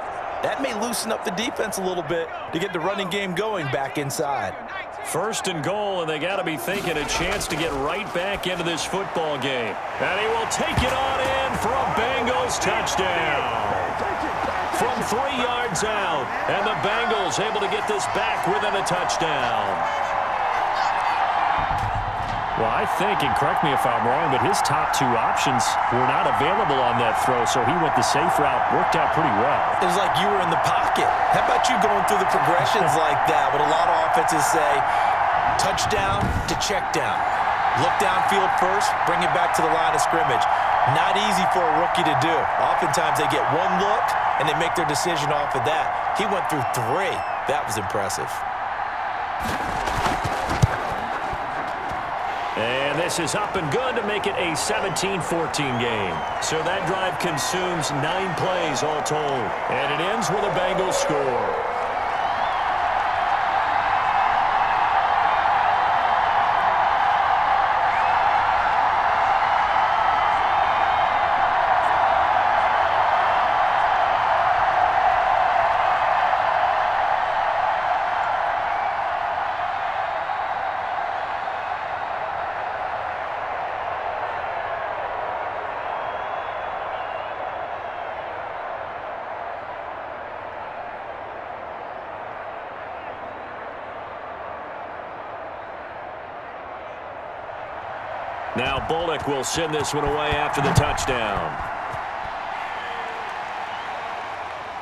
that may loosen up the defense a little bit to get the running game going back inside. 1st and goal, and they got to be thinking a chance to get right back into this football game. And he will take it on in for a Bengals touchdown. From 3 yards out, and the Bengals able to get this back within a touchdown. Well, I think, and correct me if I'm wrong, but his top 2 options were not available on that throw, so he went the safe route. Worked out pretty well. It was like you were in the pocket. How about you going through the progressions like that? What a lot of offenses say, touchdown to check down. Look downfield first, bring it back to the line of scrimmage. Not easy for a rookie to do. Oftentimes they get one look and they make their decision off of that. He went through 3. That was impressive. And this is up and good to make it a 17-14 game. So that drive consumes 9 plays all told. And it ends with a Bengals score. Now Bullock will send this one away after the touchdown.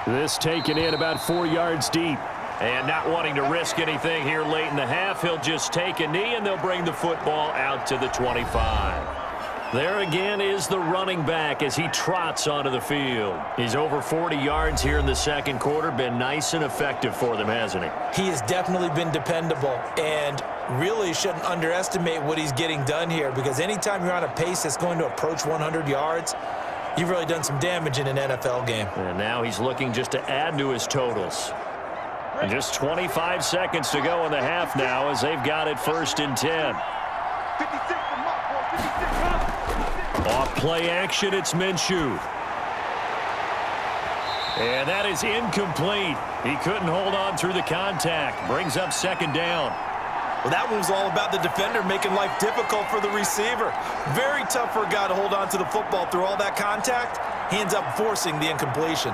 This taken in about 4 yards deep. And not wanting to risk anything here late in the half, he'll just take a knee and they'll bring the football out to the 25. There again is the running back as he trots onto the field. He's over 40 yards here in the second quarter. Been nice and effective for them, hasn't he? He has definitely been dependable and really shouldn't underestimate what he's getting done here, because anytime you're on a pace that's going to approach 100 yards, you've really done some damage in an NFL game. And now he's looking just to add to his totals. And just 25 seconds to go in the half now as they've got it 1st and 10. 56 from Mark, boy. 56. Off play action, it's Minshew. And that is incomplete. He couldn't hold on through the contact. Brings up 2nd down. Well, that one was all about the defender making life difficult for the receiver. Very tough for a guy to hold on to the football through all that contact. He ends up forcing the incompletion.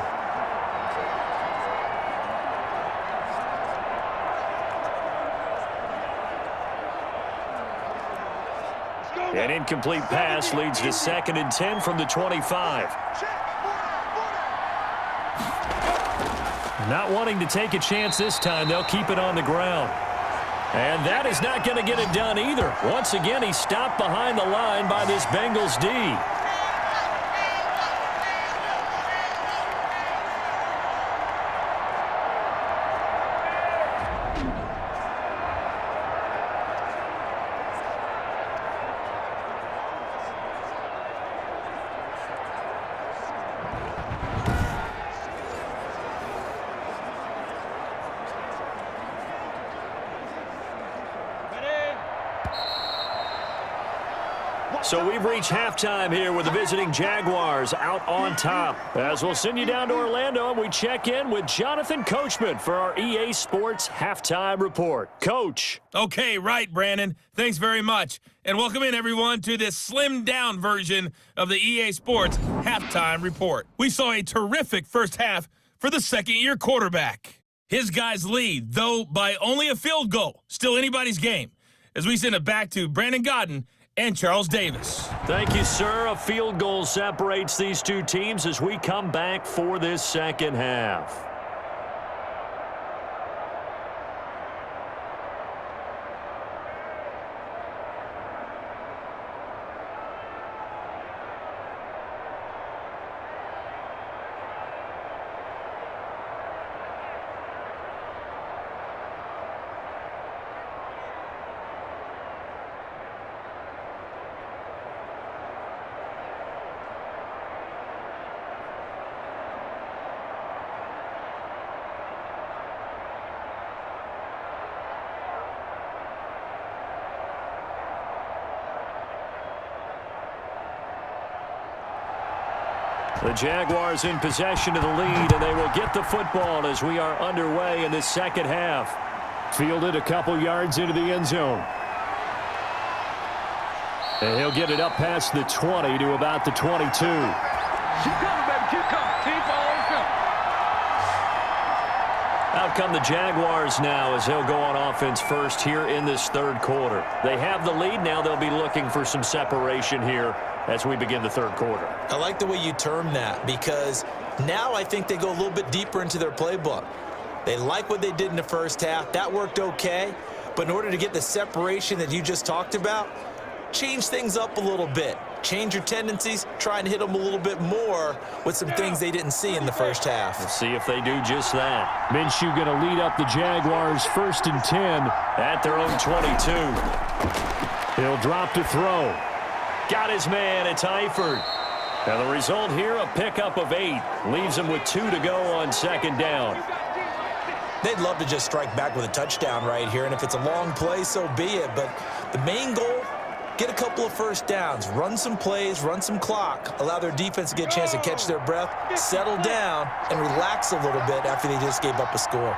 An incomplete pass leads to 2nd and 10 from the 25. Not wanting to take a chance this time, they'll keep it on the ground. And that is not going to get it done either. Once again, he's stopped behind the line by this Bengals D. So we've reached halftime here with the visiting Jaguars out on top. As we'll send you down to Orlando and we check in with Jonathan Coachman for our EA Sports Halftime Report. Coach. Okay, right, Brandon. Thanks very much. And welcome in, everyone, to this slimmed-down version of the EA Sports Halftime Report. We saw a terrific first half for the second-year quarterback. His guys lead, though by only a field goal. Still anybody's game. As we send it back to Brandon Godden and Charles Davis. Thank you, sir. A field goal separates these two teams as we come back for this second half. The Jaguars in possession of the lead, and they will get the football as we are underway in this second half. Fielded a couple yards into the end zone. And he'll get it up past the 20 to about the 22. Keep coming, baby. Keep coming. Keep on coming. Out come the Jaguars now as they'll go on offense first here in this third quarter. They have the lead. Now they'll be looking for some separation here as we begin the third quarter. I like the way you term that, because now I think they go a little bit deeper into their playbook. They like what they did in the first half. That worked okay. But in order to get the separation that you just talked about, change things up a little bit. change your tendencies, try and hit them a little bit more with some things they didn't see in the first half. Let's see if they do just that. Minshew going to lead up the Jaguars 1st and 10 At their own 22. He'll drop to throw. Got his man. It's Eifert. And the result here, a pickup of 8. Leaves him with 2 to go on 2nd down. They'd love to just strike back with a touchdown right here, and if it's a long play, so be it. But the main goal, get a couple of first downs, run some plays, run some clock, allow their defense to get a chance to catch their breath, settle down, and relax a little bit after they just gave up a score.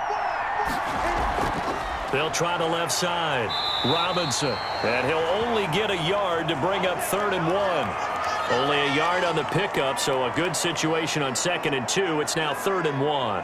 They'll try the left side. Robinson. And he'll only get a yard to bring up 3rd and 1. Only a yard on the pickup, so a good situation on 2nd and 2. It's now 3rd and 1.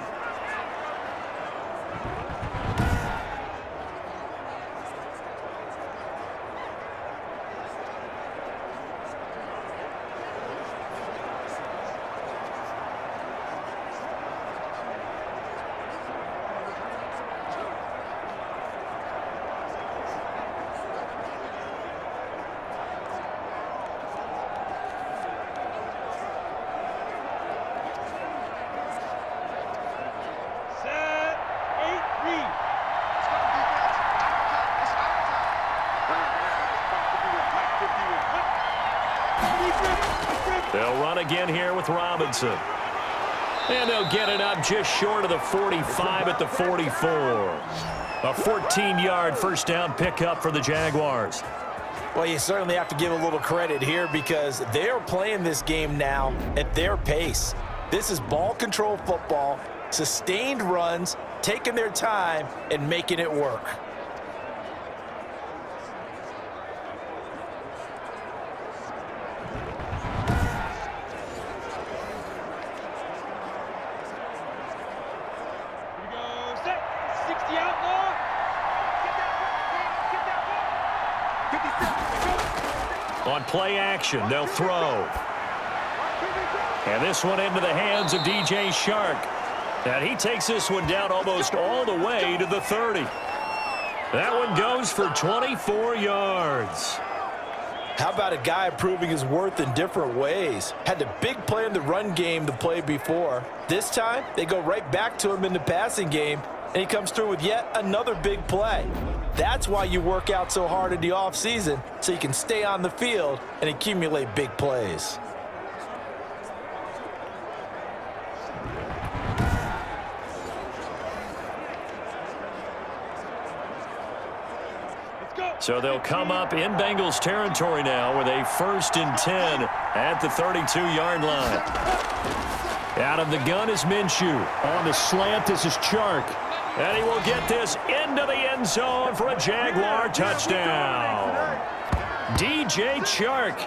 They'll run again here with Robinson. And they'll get it up just short of the 45 at the 44. A 14-yard first down pickup for the Jaguars. Well, you certainly have to give a little credit here because they're playing this game now at their pace. This is ball control football, sustained runs, taking their time, and making it work. On play action, they'll throw. And this one into the hands of DJ Shark. And he takes this one down almost all the way to the 30. That one goes for 24 yards. How about a guy proving his worth in different ways? Had the big play in the run game the play before. This time, they go right back to him in the passing game, and he comes through with yet another big play. That's why you work out so hard in the offseason, so you can stay on the field and accumulate big plays. So they'll come up in Bengals territory now with a 1st and 10 at the 32-yard line. Out of the gun is Minshew. On the slant, this is Chark. And he will get this into the end zone for a Jaguar touchdown. DJ Chark,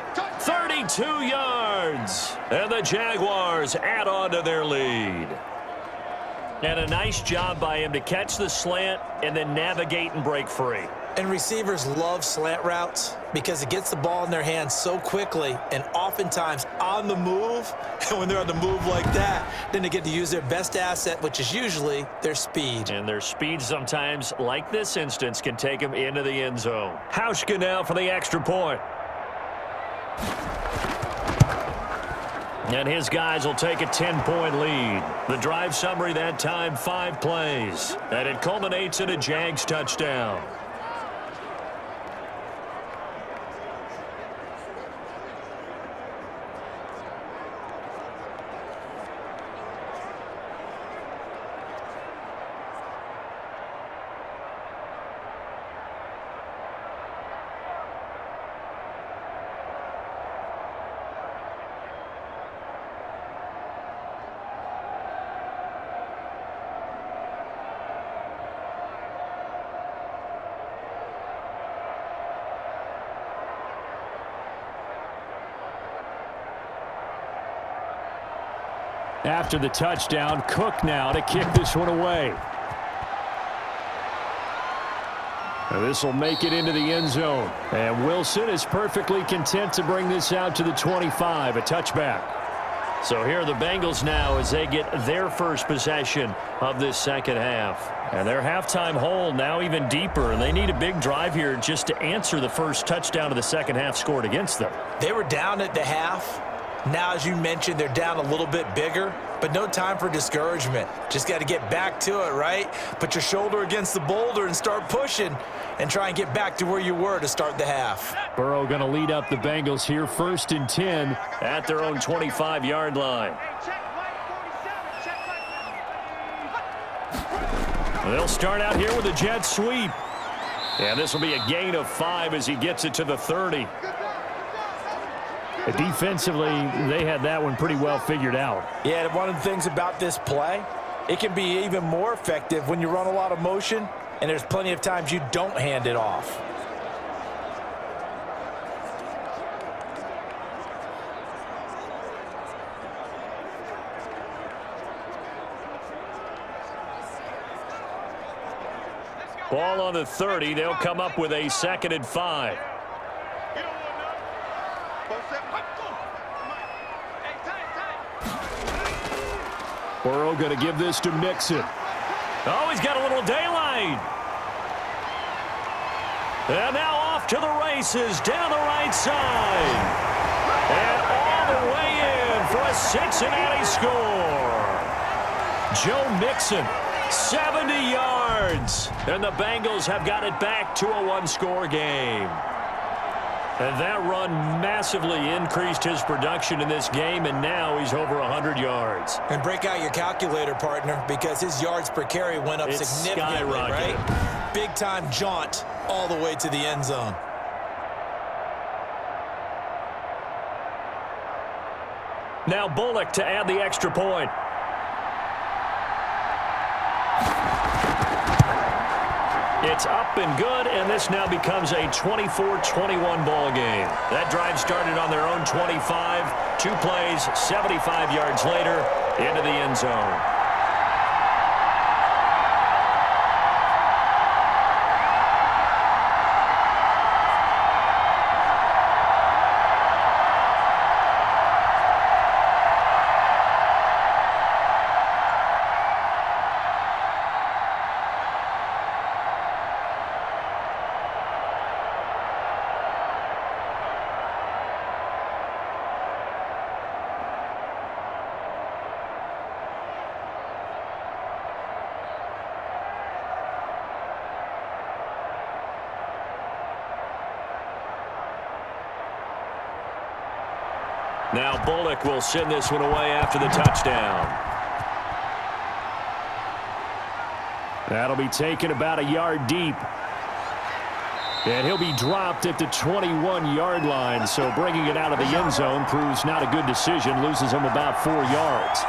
32 yards. And the Jaguars add on to their lead. And a nice job by him to catch the slant and then navigate and break free. And receivers love slant routes because it gets the ball in their hands so quickly and oftentimes on the move. And when they're on the move like that, then they get to use their best asset, which is usually their speed. And their speed sometimes, like this instance, can take them into the end zone. Hauschka now for the extra point. And his guys will take a 10-point lead. The drive summary that time, 5 plays. And it culminates in a Jags touchdown. After the touchdown, Cook now to kick this one away. This will make it into the end zone. And Wilson is perfectly content to bring this out to the 25, a touchback. So here are the Bengals now as they get their first possession of this second half. And their halftime hole now even deeper, and they need a big drive here just to answer the first touchdown of the second half scored against them. They were down at the half. Now, as you mentioned, they're down a little bit bigger, but no time for discouragement. Just got to get back to it, right? Put your shoulder against the boulder and start pushing and try and get back to where you were to start the half. Burrow going to lead up the Bengals here, 1st and 10 at their own 25-yard line. They'll start out here with a jet sweep. And this will be a gain of 5 as he gets it to the 30. Defensively, they had that one pretty well figured out. Yeah, and one of the things about this play, it can be even more effective when you run a lot of motion, and there's plenty of times you don't hand it off. Ball on the 30. They'll come up with a 2nd and 5. Burrow going to give this to Mixon. Oh, he's got a little daylight. And now off to the races down the right side. And all the way in for a Cincinnati score. Joe Mixon. 70 yards. And the Bengals have got it back to a one-score game. And that run massively increased his production in this game, and now he's over 100 yards. And break out your calculator, partner, because his yards per carry went up significantly, right? Big-time jaunt all the way to the end zone. Now Bullock to add the extra point. It's up and good, and this now becomes a 24-21 ball game. That drive started on their own 25. 2 plays, 75 yards later, into the end zone. Now Bullock will send this one away after the touchdown. That'll be taken about a yard deep. And he'll be dropped at the 21-yard line, so bringing it out of the end zone proves not a good decision, loses him about 4 yards.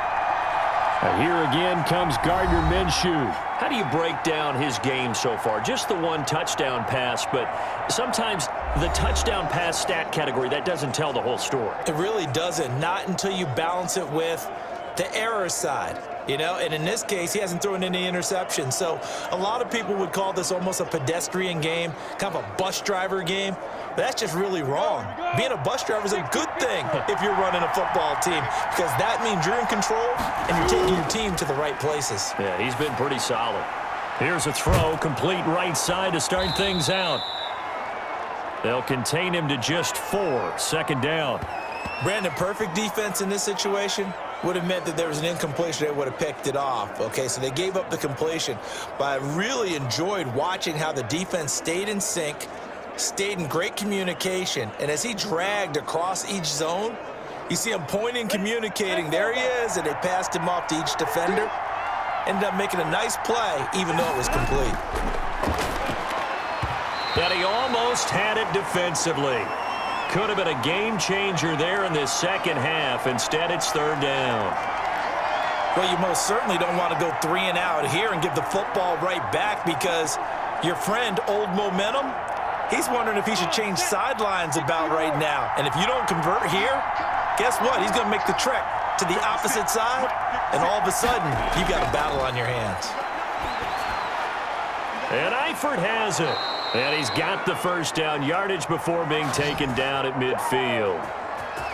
And here again comes Gardner Minshew. How do you break down his game so far? Just the one touchdown pass, but sometimes the touchdown pass stat category, that doesn't tell the whole story. It really doesn't, not until you balance it with the error side. You know, and in this case, he hasn't thrown any interceptions. So a lot of people would call this almost a pedestrian game, kind of a bus driver game. But that's just really wrong. Being a bus driver is a good thing if you're running a football team, because that means you're in control and you're taking your team to the right places. Yeah, he's been pretty solid. Here's a throw, complete right side to start things out. They'll contain him to just 4, 2nd down. Brandon, perfect defense in this situation would have meant that there was an incompletion. They would have picked it off. Okay, so they gave up the completion. But I really enjoyed watching how the defense stayed in sync, stayed in great communication. And as he dragged across each zone, you see him pointing, communicating. There he is, and they passed him off to each defender. Ended up making a nice play, even though it was complete. But he almost had it defensively. Could have been a game changer there in this second half. Instead, it's 3rd down. Well, you most certainly don't want to go 3 and out here and give the football right back, because your friend, Old Momentum, he's wondering if he should change sidelines about right now. And if you don't convert here, guess what? He's going to make the trek to the opposite side, and all of a sudden, you've got a battle on your hands. And Eifert has it. And he's got the 1st down, yardage before being taken down at midfield.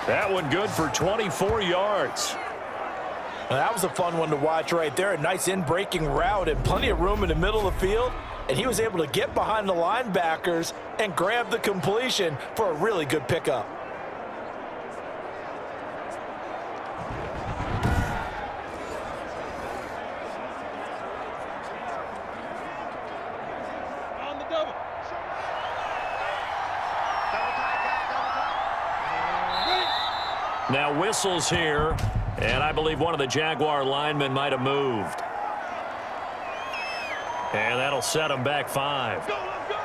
That one good for 24 yards. Well, that was a fun one to watch right there. A nice in-breaking route and plenty of room in the middle of the field. And he was able to get behind the linebackers and grab the completion for a really good pickup. On the double. Now whistles here, and I believe one of the Jaguar linemen might have moved. And that'll set him back 5. Go, let's go.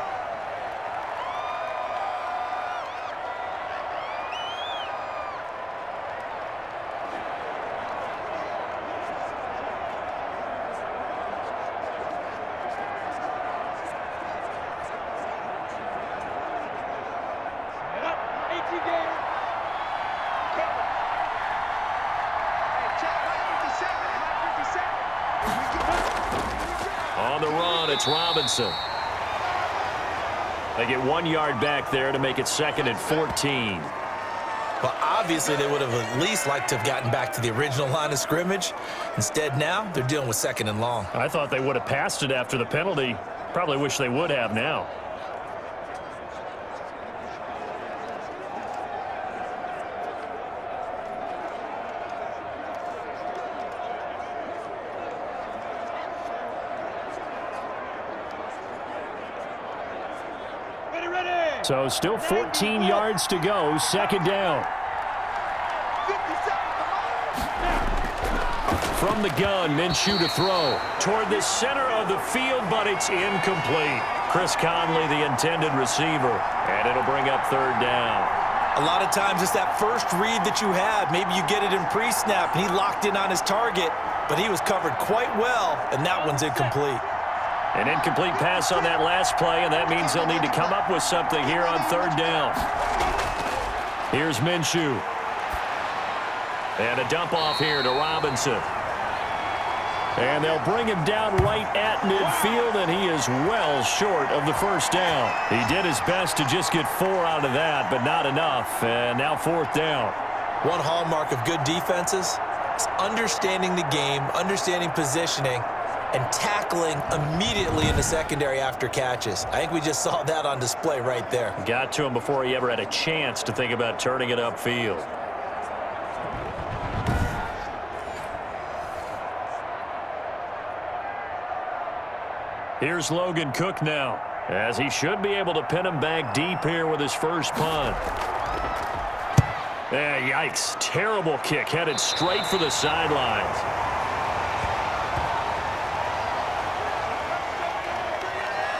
Set up. 18 gator. Cover. Hey, check high 57. On the run, it's Robinson. They get 1 yard back there to make it 2nd and 14. But obviously they would have at least liked to have gotten back to the original line of scrimmage. Instead now, they're dealing with 2nd and long. I thought they would have passed it after the penalty. Probably wish they would have now. So still 14 yards to go, 2nd down. From the gun, Minshew to throw toward the center of the field, but it's incomplete. Chris Conley, the intended receiver, and it'll bring up 3rd down. A lot of times it's that first read that you have. Maybe you get it in pre-snap, and he locked in on his target, but he was covered quite well, and that one's incomplete. An incomplete pass on that last play, and that means they'll need to come up with something here on 3rd down. Here's Minshew. And a dump off here to Robinson. And they'll bring him down right at midfield, and he is well short of the 1st down. He did his best to just get 4 out of that, but not enough. And now 4th down. One hallmark of good defenses is understanding the game, understanding positioning, and tackling immediately in the secondary after catches. I think we just saw that on display right there. Got to him before he ever had a chance to think about turning it upfield. Here's Logan Cook now, as he should be able to pin him back deep here with his first punt. Yikes. Terrible kick headed straight for the sidelines.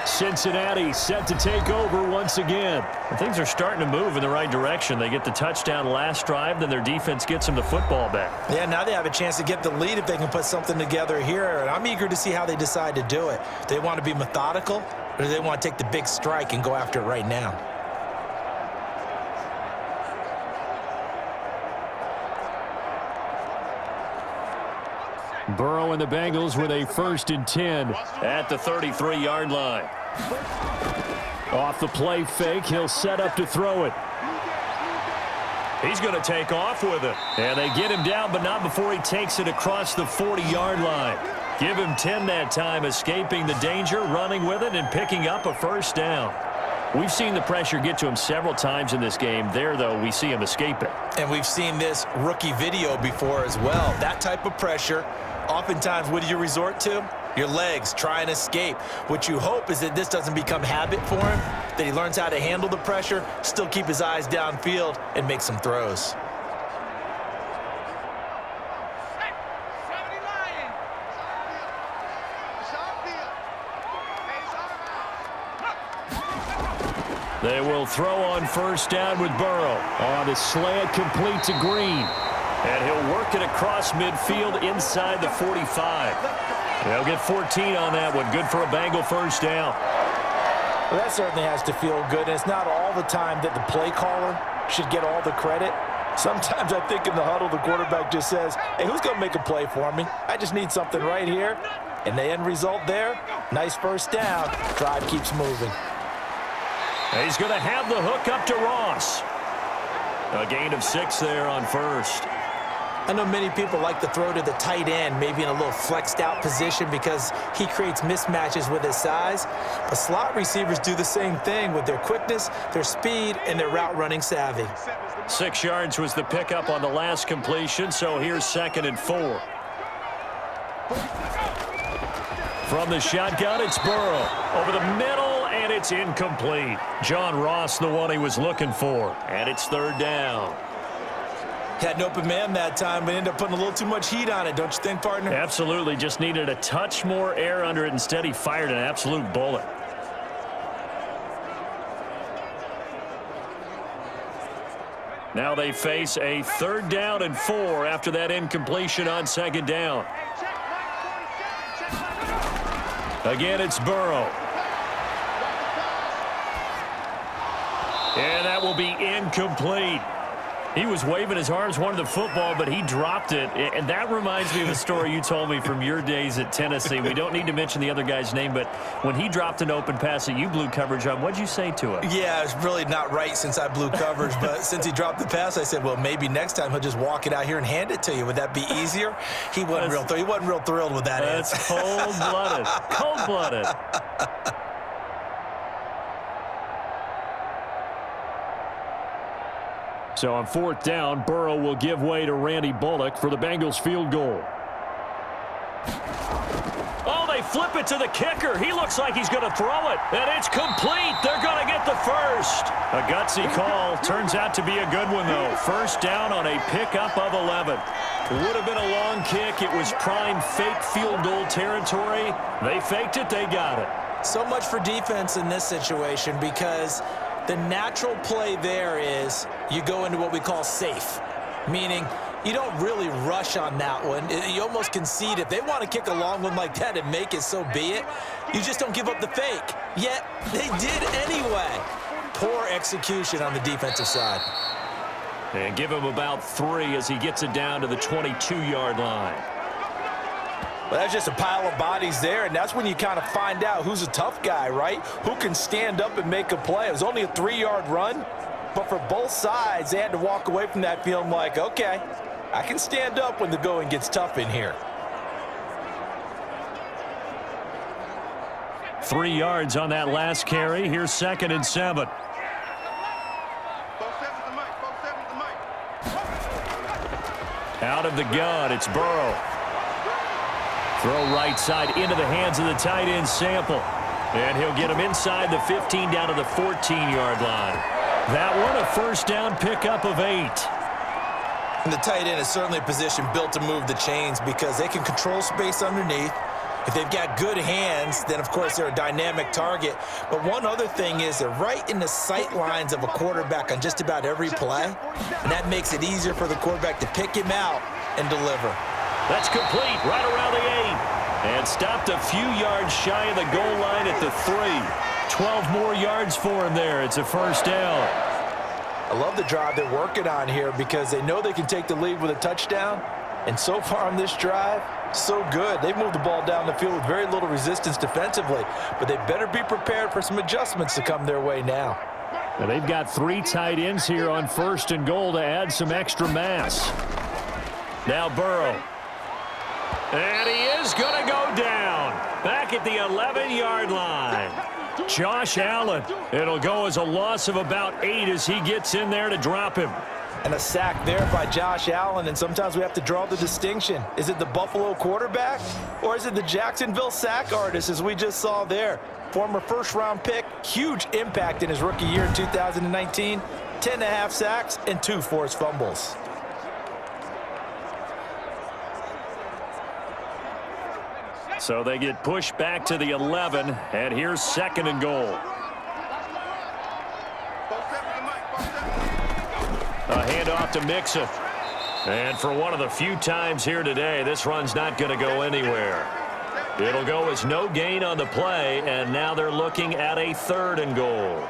Cincinnati set to take over once again. And things are starting to move in the right direction. They get the touchdown last drive, then their defense gets them the football back. Yeah, now they have a chance to get the lead if they can put something together here. And I'm eager to see how they decide to do it. Do they want to be methodical, or do they want to take the big strike and go after it right now? Burrow and the Bengals with a 1st and 10 at the 33-yard line. Off the play fake, he'll set up to throw it. He's going to take off with it. And they get him down, but not before he takes it across the 40-yard line. Give him 10 that time, escaping the danger, running with it, and picking up a 1st down. We've seen the pressure get to him several times in this game. There, though, we see him escape it. And we've seen this rookie video before as well. That type of pressure, oftentimes, what do you resort to? Your legs, try and escape. What you hope is that this doesn't become habit for him, that he learns how to handle the pressure, still keep his eyes downfield, and make some throws. They will throw on 1st down with Burrow. On the slant, complete to Green. And he'll work it across midfield inside the 45. They'll get 14 on that one. Good for a Bengal 1st down. Well, that certainly has to feel good. And it's not all the time that the play caller should get all the credit. Sometimes I think in the huddle, the quarterback just says, hey, who's going to make a play for me? I just need something right here. And the end result there, nice 1st down. Drive keeps moving. He's going to have the hook up to Ross. A gain of 6 there on first. I know many people like to throw to the tight end, maybe in a little flexed out position because he creates mismatches with his size. But slot receivers do the same thing with their quickness, their speed, and their route running savvy. 6 yards was the pickup on the last completion, so here's 2nd and 4. From the shotgun, it's Burrow. Over the middle, and it's incomplete. John Ross, the one he was looking for. And it's 3rd down. Had an open man that time, but ended up putting a little too much heat on it, don't you think, partner? Absolutely. Just needed a touch more air under it. Instead, he fired an absolute bullet. Now they face a 3rd down and 4 after that incompletion on 2nd down. Again, it's Burrow. And that will be incomplete. He was waving his arms, wanted the football, but he dropped it. And that reminds me of a story you told me from your days at Tennessee. We don't need to mention the other guy's name, but when he dropped an open pass that you blew coverage on, what'd you say to him? Yeah, it's really not right since I blew coverage, but since he dropped the pass, I said, well, maybe next time he'll just walk it out here and hand it to you. Would that be easier? He wasn't real thrilled with that answer. That's cold-blooded. Cold-blooded. So on 4th down, Burrow will give way to Randy Bullock for the Bengals field goal. Oh, they flip it to the kicker. He looks like he's going to throw it, and it's complete. They're going to get the first. A gutsy call. Turns out to be a good one, though. 1st down on a pickup of 11. It would have been a long kick. It was prime fake field goal territory. They faked it. They got it. So much for defense in this situation because the natural play there is you go into what we call safe, meaning you don't really rush on that one. You almost concede. If they want to kick a long one like that and make it, so be it. You just don't give up the fake. Yet they did anyway. Poor execution on the defensive side. And give him about 3 as he gets it down to the 22-yard line. Well, that's just a pile of bodies there, and that's when you kind of find out who's a tough guy, right? Who can stand up and make a play. It was only a 3-yard run, but for both sides, they had to walk away from that feeling like, okay, I can stand up when the going gets tough in here. 3 yards on that last carry. Here's 2nd and 7. Out of the gun, it's Burrow. Throw right side into the hands of the tight end, Sample. And he'll get him inside the 15 down to the 14-yard line. That one, a 1st down pickup of 8. And the tight end is certainly a position built to move the chains because they can control space underneath. If they've got good hands, then, of course, they're a dynamic target. But one other thing is they're right in the sight lines of a quarterback on just about every play, and that makes it easier for the quarterback to pick him out and deliver. That's complete right around the 8. And stopped a few yards shy of the goal line at the 3. 12 more yards for him there. It's a 1st down. I love the drive they're working on here because they know they can take the lead with a touchdown. And so far on this drive, so good. They've moved the ball down the field with very little resistance defensively, but they better be prepared for some adjustments to come their way now. Now they've got 3 tight ends here on 1st and goal to add some extra mass. Now Burrow. And he is going to go down. Back at the 11-yard line. Josh Allen. It'll go as a loss of about 8 as he gets in there to drop him. And a sack there by Josh Allen, and sometimes we have to draw the distinction. Is it the Buffalo quarterback, or is it the Jacksonville sack artist, as we just saw there? Former 1st-round pick, huge impact in his rookie year in 2019, 10.5 sacks and 2 forced fumbles. So they get pushed back to the 11, and here's 2nd and goal. A handoff to Mixon. And for one of the few times here today, this run's not going to go anywhere. It'll go as no gain on the play, and now they're looking at a 3rd and goal.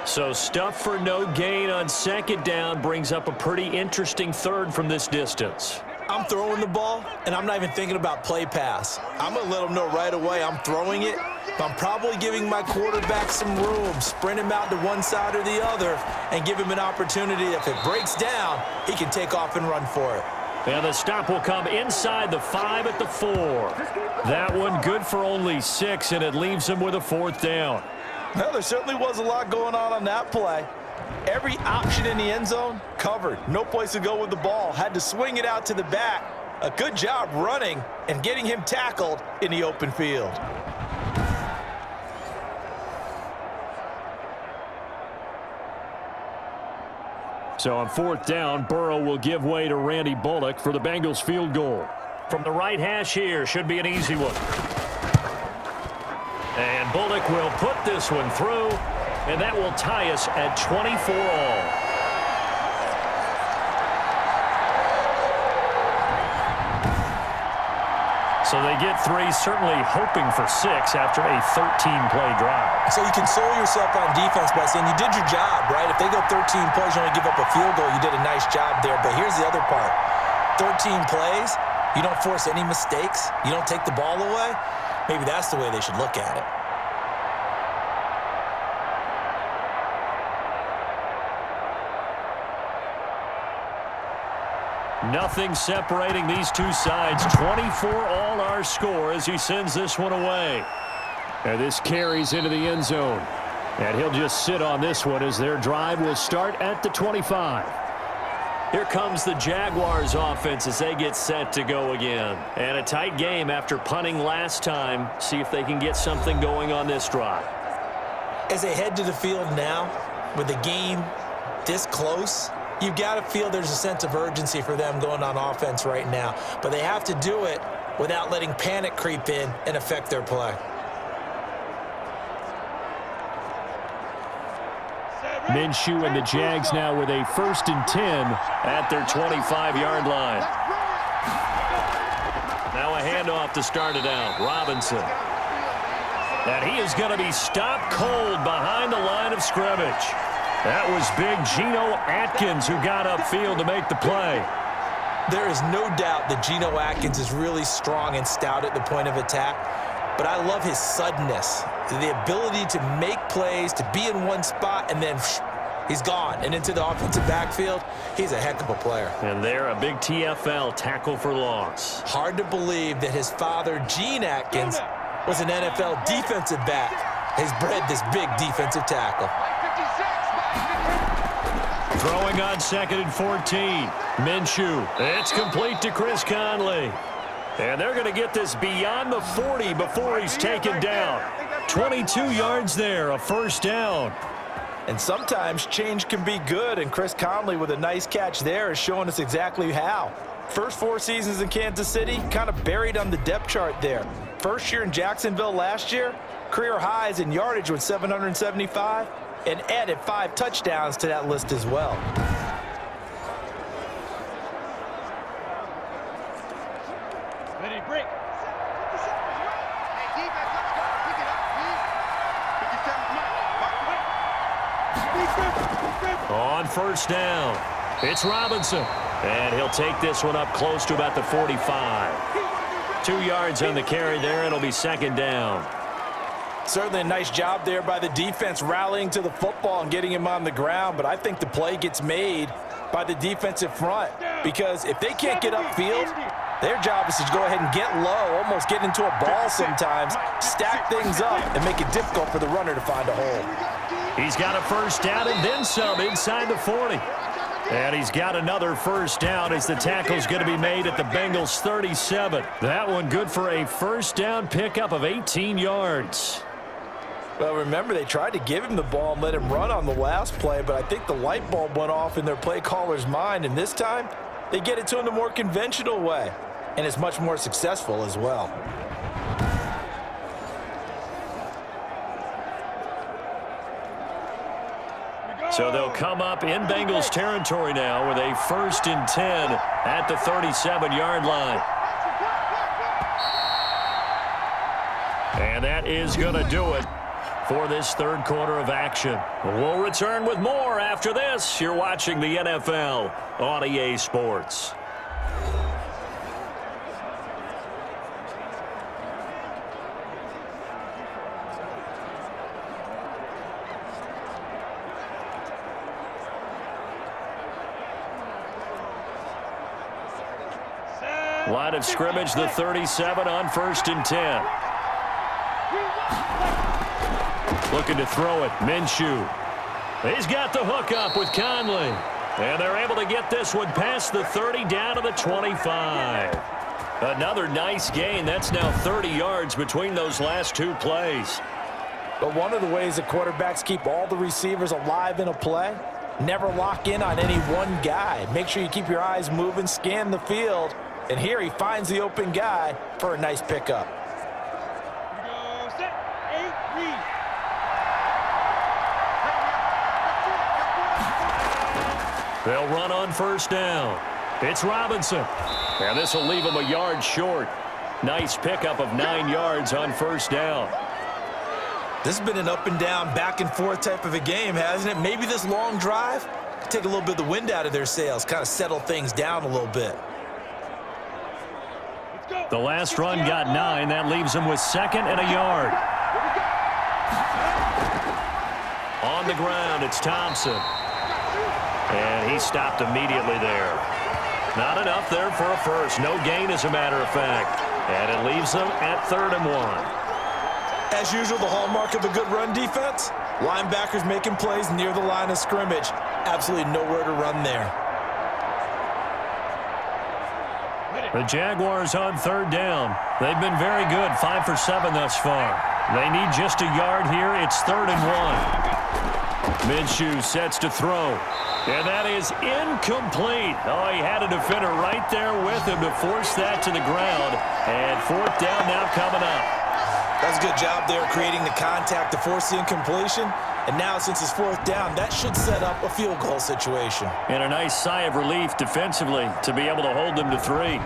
So stuff for no gain on 2nd down brings up a pretty interesting 3rd from this distance. I'm throwing the ball, and I'm not even thinking about play pass. I'm going to let them know right away I'm throwing it, but I'm probably giving my quarterback some room, sprint him out to one side or the other, and give him an opportunity. If it breaks down, he can take off and run for it. And the stop will come inside the 5 at the 4. That one good for only 6, and it leaves him with a 4th down. Well, there certainly was a lot going on that play. Every option in the end zone covered. No place to go with the ball. Had to swing it out to the back. A good job running and getting him tackled in the open field. So on 4th down, Burrow will give way to Randy Bullock for the Bengals field goal. From the right hash here, should be an easy one. And Bullock will put this one through, and that will tie us at 24 all. So they get 3, certainly hoping for 6 after a 13-play drive. So you console yourself on defense by saying you did your job, right? If they go 13 plays, you only give up a field goal, you did a nice job there. But here's the other part. 13 plays, you don't force any mistakes, you don't take the ball away. Maybe that's the way they should look at it. Nothing separating these two sides. 24 all our score as he sends this one away. And this carries into the end zone. And he'll just sit on this one as their drive will start at the 25. Here comes the Jaguars offense as they get set to go again. And a tight game after punting last time. See if they can get something going on this drive. As they head to the field now, with the game this close, you've got to feel there's a sense of urgency for them going on offense right now. But they have to do it without letting panic creep in and affect their play. Minshew and the Jags now with a 1st and 10 at their 25-yard line. Now a handoff to start it out. Robinson. And he is going to be stopped cold behind the line of scrimmage. That was big Geno Atkins who got upfield to make the play. There is no doubt that Geno Atkins is really strong and stout at the point of attack, but I love his suddenness, the ability to make plays, to be in one spot, and then he's gone and into the offensive backfield. He's a heck of a player. And there, a big TFL tackle for loss. Hard to believe that his father, Gene Atkins, was an NFL defensive back. He's bred this big defensive tackle. Throwing on 2nd and 14. Minshew. It's complete to Chris Conley. And they're going to get this beyond the 40 before he's taken down. 22 yards there, a 1st down. And sometimes change can be good, and Chris Conley with a nice catch there is showing us exactly how. First 4 seasons in Kansas City, kind of buried on the depth chart there. First year in Jacksonville last year, career highs in yardage with 775, and added 5 touchdowns to that list as well. Ready, break. On 1st down, it's Robinson. And he'll take this one up close to about the 45. 2 yards on the carry there. It'll be 2nd down. Certainly a nice job there by the defense rallying to the football and getting him on the ground, but I think the play gets made by the defensive front because if they can't get upfield, their job is to go ahead and get low, almost get into a ball sometimes, stack things up, and make it difficult for the runner to find a hole. He's got a 1st down and then some inside the 40. And he's got another 1st down as the tackle's going to be made at the Bengals 37. That one good for a 1st down pickup of 18 yards. Well, remember, they tried to give him the ball and let him run on the last play, but I think the light bulb went off in their play caller's mind, and this time they get it to him the more conventional way, and it's much more successful as well. So they'll come up in Bengals territory now with a 1st and 10 at the 37-yard line. And that is going to do it for this 3rd quarter of action. We'll return with more after this. You're watching the NFL on EA Sports. Line of scrimmage, the 37 on 1st and 10. Looking to throw it, Minshew. He's got the hook up with Conley. And they're able to get this one past the 30 down to the 25. Another nice gain. That's now 30 yards between those last two plays. But one of the ways that quarterbacks keep all the receivers alive in a play, never lock in on any one guy. Make sure you keep your eyes moving, scan the field. And here he finds the open guy for a nice pickup. They'll run on 1st down. It's Robinson. And this will leave him a yard short. Nice pickup of 9 yards on 1st down. This has been an up and down, back and forth type of a game, hasn't it? Maybe this long drive could take a little bit of the wind out of their sails, kind of settle things down a little bit. The last run got 9. That leaves him with 2nd and a yard. On the ground, it's Thompson. And he stopped immediately there. Not enough there for a first. No gain, as a matter of fact. And it leaves them at 3rd and 1. As usual, the hallmark of a good run defense, linebackers making plays near the line of scrimmage. Absolutely nowhere to run there. The Jaguars on 3rd down. They've been very good, 5 for 7 thus far. They need just a yard here. It's 3rd and 1. Minshew sets to throw. And that is incomplete. Oh, he had a defender right there with him to force that to the ground. And 4th down now coming up. That's a good job there creating the contact to force the incompletion. And now, since it's 4th down, that should set up a field goal situation. And a nice sigh of relief defensively to be able to hold them to 3.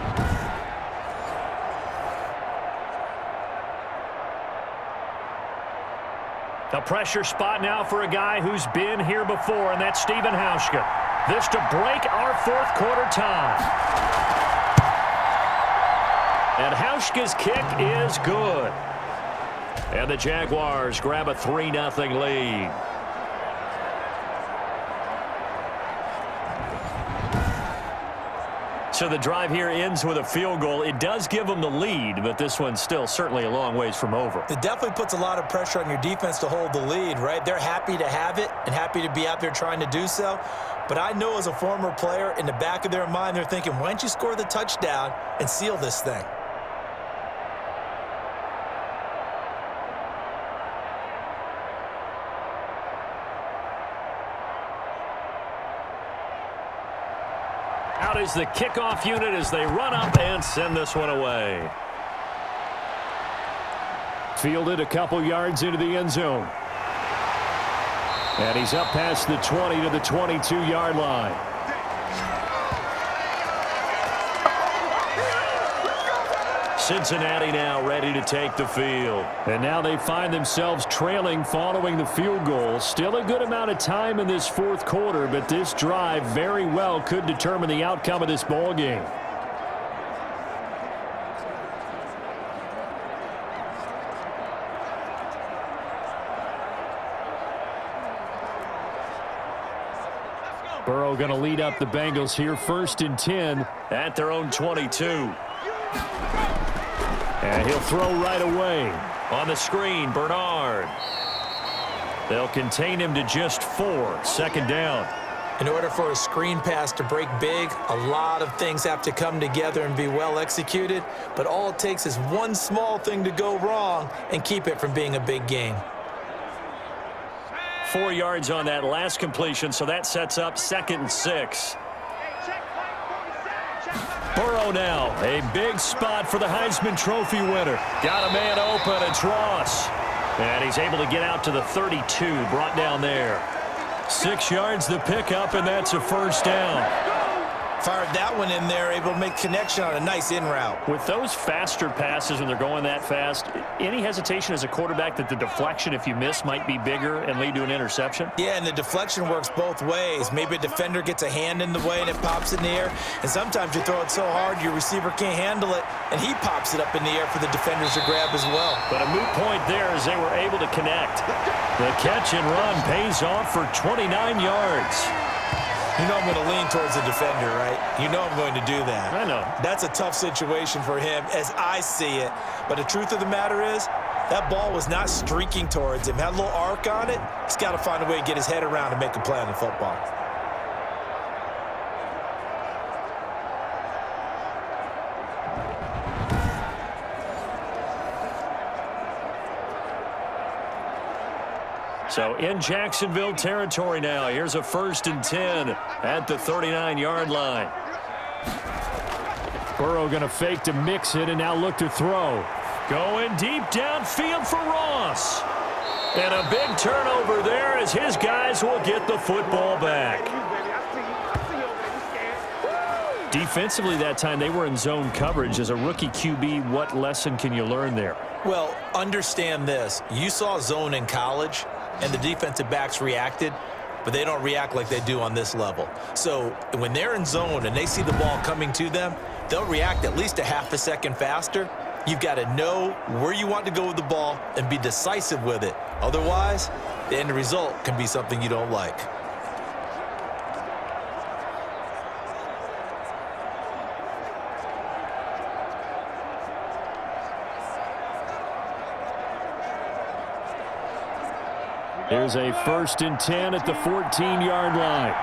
A pressure spot now for a guy who's been here before, and that's Stephen Hauschka. This to break our 4th quarter tie. And Hauschka's kick is good. And the Jaguars grab a 3-0 lead. So the drive here ends with a field goal. It does give them the lead, but this one's still certainly a long ways from over. It definitely puts a lot of pressure on your defense to hold the lead, right? They're happy to have it and happy to be out there trying to do so. But I know as a former player, in the back of their mind, they're thinking, why don't you score the touchdown and seal this thing? Out is the kickoff unit as they run up and send this one away. Fielded a couple yards into the end zone. And he's up past the 20 to the 22-yard line. Cincinnati now ready to take the field. And now they find themselves trailing following the field goal. Still a good amount of time in this 4th quarter, but this drive very well could determine the outcome of this ball game. Burrow going to lead up the Bengals here, 1st and 10 at their own 22. And he'll throw right away. On the screen, Bernard. They'll contain him to just 4. 2nd down. In order for a screen pass to break big, a lot of things have to come together and be well executed. But all it takes is one small thing to go wrong and keep it from being a big game. 4 yards on that last completion, so that sets up 2nd and 6. Burrow now, a big spot for the Heisman Trophy winner. Got a man open, it's Ross. And he's able to get out to the 32, brought down there. 6 yards the pickup, and that's a 1st down. Fired that one in there, able to make connection on a nice in route. With those faster passes when they're going that fast, any hesitation as a quarterback that the deflection, if you miss, might be bigger and lead to an interception? Yeah, and the deflection works both ways. Maybe a defender gets a hand in the way and it pops in the air. And sometimes you throw it so hard your receiver can't handle it, and he pops it up in the air for the defenders to grab as well. But a moot point there as they were able to connect. The catch and run pays off for 29 yards. You know I'm going to lean towards the defender, right? You know I'm going to do that. I know. That's a tough situation for him as I see it. But the truth of the matter is, that ball was not streaking towards him. Had a little arc on it. He's got to find a way to get his head around and make a play on the football. So in Jacksonville territory now. Here's a 1st and 10 at the 39-yard line. Burrow going to fake to mix it and now look to throw. Going deep downfield for Ross. And a big turnover there as his guys will get the football back. Defensively that time, they were in zone coverage. As a rookie QB, what lesson can you learn there? Well, understand this. You saw zone in college, and the defensive backs reacted, but they don't react like they do on this level. So when they're in zone and they see the ball coming to them, they'll react at least a half a second faster. You've got to know where you want to go with the ball and be decisive with it. Otherwise, the end result can be something you don't like. Here's a 1st and 10 at the 14-yard line.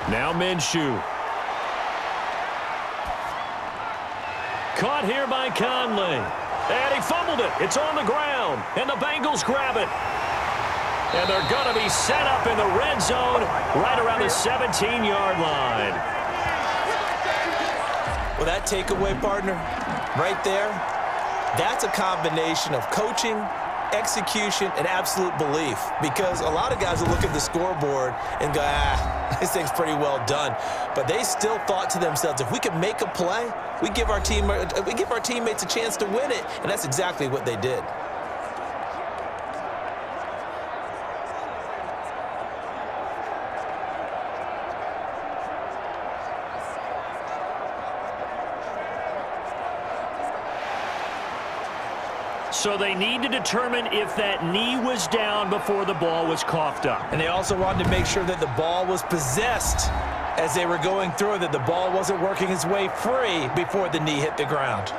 Now Minshew. Caught here by Conley. And he fumbled it. It's on the ground. And the Bengals grab it. And they're going to be set up in the red zone right around the 17-yard line. Well, that takeaway, partner, right there, that's a combination of coaching, execution, and absolute belief. Because a lot of guys will look at the scoreboard and go, this thing's pretty well done. But they still thought to themselves, if we can make a play, we give our teammates a chance to win it. And that's exactly what they did. So they need to determine if that knee was down before the ball was coughed up. And they also wanted to make sure that the ball was possessed as they were going through, that the ball wasn't working its way free before the knee hit the ground.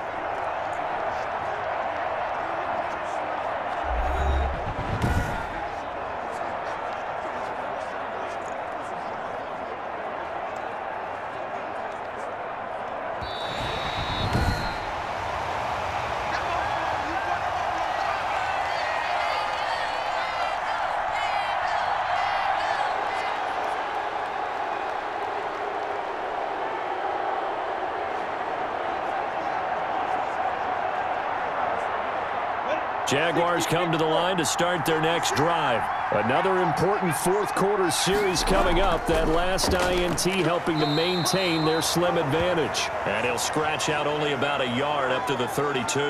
Jaguars come to the line to start their next drive. Another important fourth-quarter series coming up. That last INT helping to maintain their slim advantage. And he'll scratch out only about a yard up to the 32.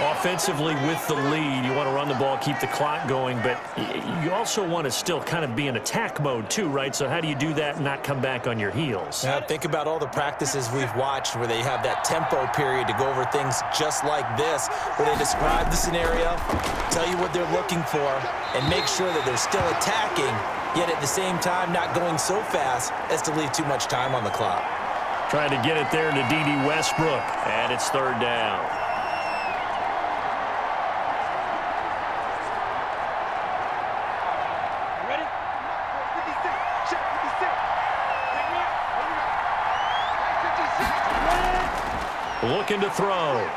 Offensively with the lead, you want to run the ball, keep the clock going, but you also want to still kind of be in attack mode too, right? So how do you do that and not come back on your heels? Now, think about all the practices we've watched where they have that tempo period to go over things just like this, where they describe the scenario, tell you what they're looking for, and make sure that they're still attacking, yet at the same time not going so fast as to leave too much time on the clock. Trying to get it there to D.D. Westbrook, and it's 3rd down. Looking to throw.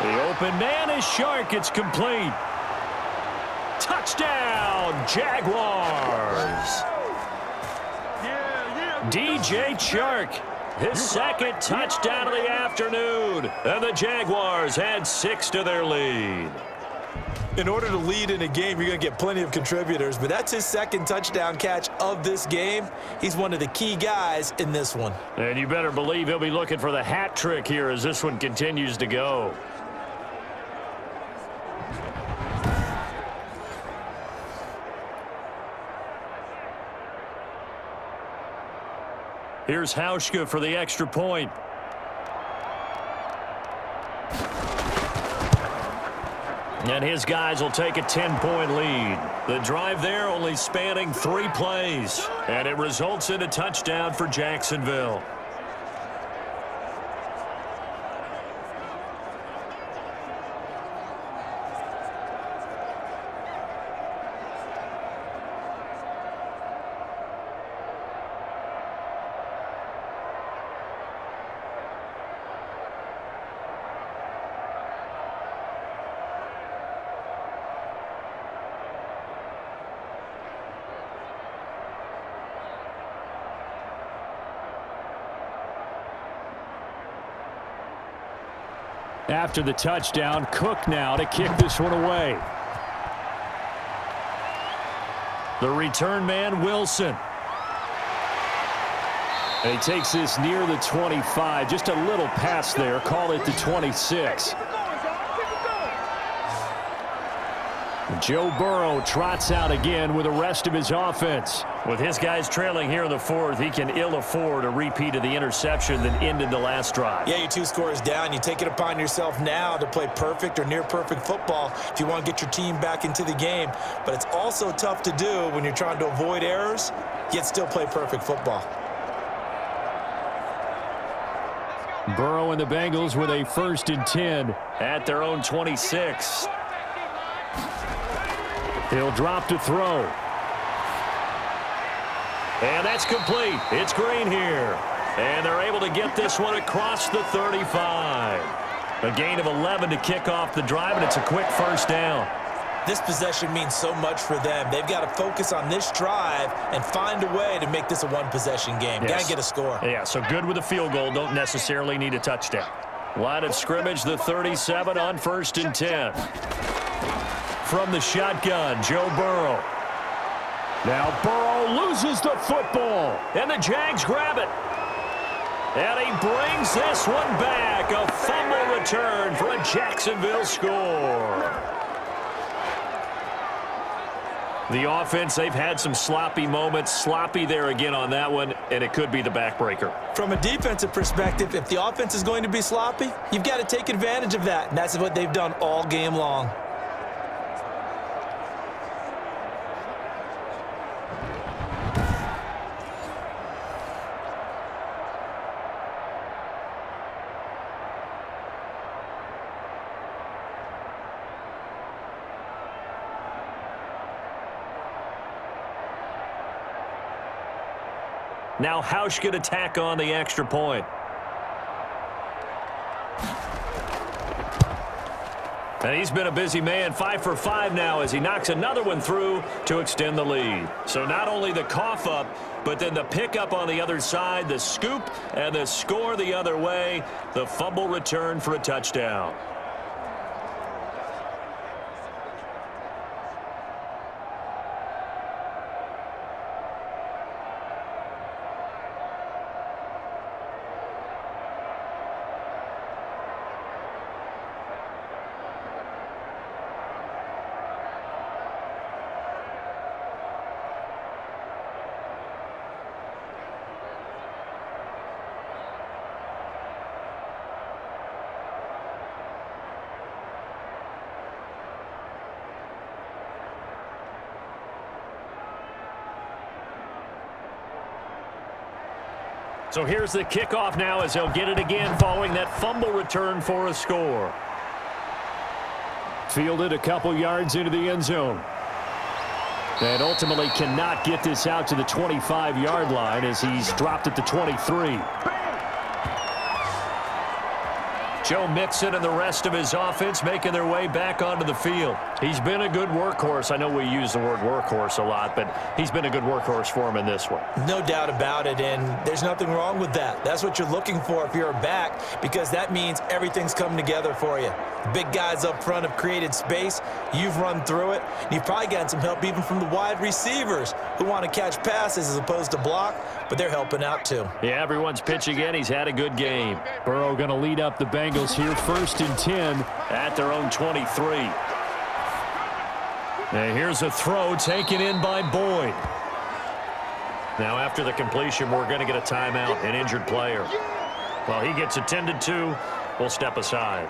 The open man is Shark. It's complete. Touchdown, Jaguars. DJ Chark, his second touchdown of the afternoon. And the Jaguars add 6 to their lead. In order to lead in a game, you're going to get plenty of contributors, but that's his second touchdown catch of this game. He's one of the key guys in this one. And you better believe he'll be looking for the hat trick here as this one continues to go. Here's Hauschka for the extra point. And his guys will take a 10-point lead. The drive there only spanning 3 plays. And it results in a touchdown for Jacksonville. After the touchdown, Cook now to kick this one away. The return man, Wilson. And he takes this near the 25. Just a little pass there. Call it the 26. Joe Burrow trots out again with the rest of his offense. With his guys trailing here in the 4th, he can ill afford a repeat of the interception that ended the last drive. Yeah, you're 2 scores down. You take it upon yourself now to play perfect or near perfect football if you want to get your team back into the game. But it's also tough to do when you're trying to avoid errors, yet still play perfect football. Burrow and the Bengals with a 1st and 10 at their own 26. He'll drop to throw. And that's complete. It's Green here. And they're able to get this one across the 35. A gain of 11 to kick off the drive, and it's a quick 1st down. This possession means so much for them. They've got to focus on this drive and find a way to make this a 1-possession game. Yes. Got to get a score. Yeah, so good with a field goal. Don't necessarily need a touchdown. Line of scrimmage, the 37 on 1st and 10. From the shotgun, Joe Burrow. Now Burrow loses the football. And the Jags grab it. And he brings this one back. A fumble return for a Jacksonville score. The offense, they've had some sloppy moments. Sloppy there again on that one, and it could be the backbreaker. From a defensive perspective, if the offense is going to be sloppy, you've got to take advantage of that, and that's what they've done all game long. Now Hausch could attack on the extra point. And he's been a busy man, 5 for 5 now as he knocks another one through to extend the lead. So not only the cough up, but then the pickup on the other side, the scoop, and the score the other way. The fumble return for a touchdown. So here's the kickoff now as they'll get it again following that fumble return for a score. Fielded a couple yards into the end zone. And ultimately cannot get this out to the 25-yard line as he's dropped at the 23. Joe Mixon and the rest of his offense making their way back onto the field. He's been a good workhorse. I know we use the word workhorse a lot, but he's been a good workhorse for him in this one. No doubt about it, and there's nothing wrong with that. That's what you're looking for if you're a back, because that means everything's coming together for you. Big guys up front have created space. You've run through it. You've probably gotten some help even from the wide receivers who want to catch passes as opposed to block, but they're helping out too. Yeah, everyone's pitching in. He's had a good game. Burrow going to lead up the Bengals here, 1st and 10 at their own 23. And here's a throw taken in by Boyd. Now after the completion, we're going to get a timeout, an injured player. Well, he gets attended to. We'll step aside.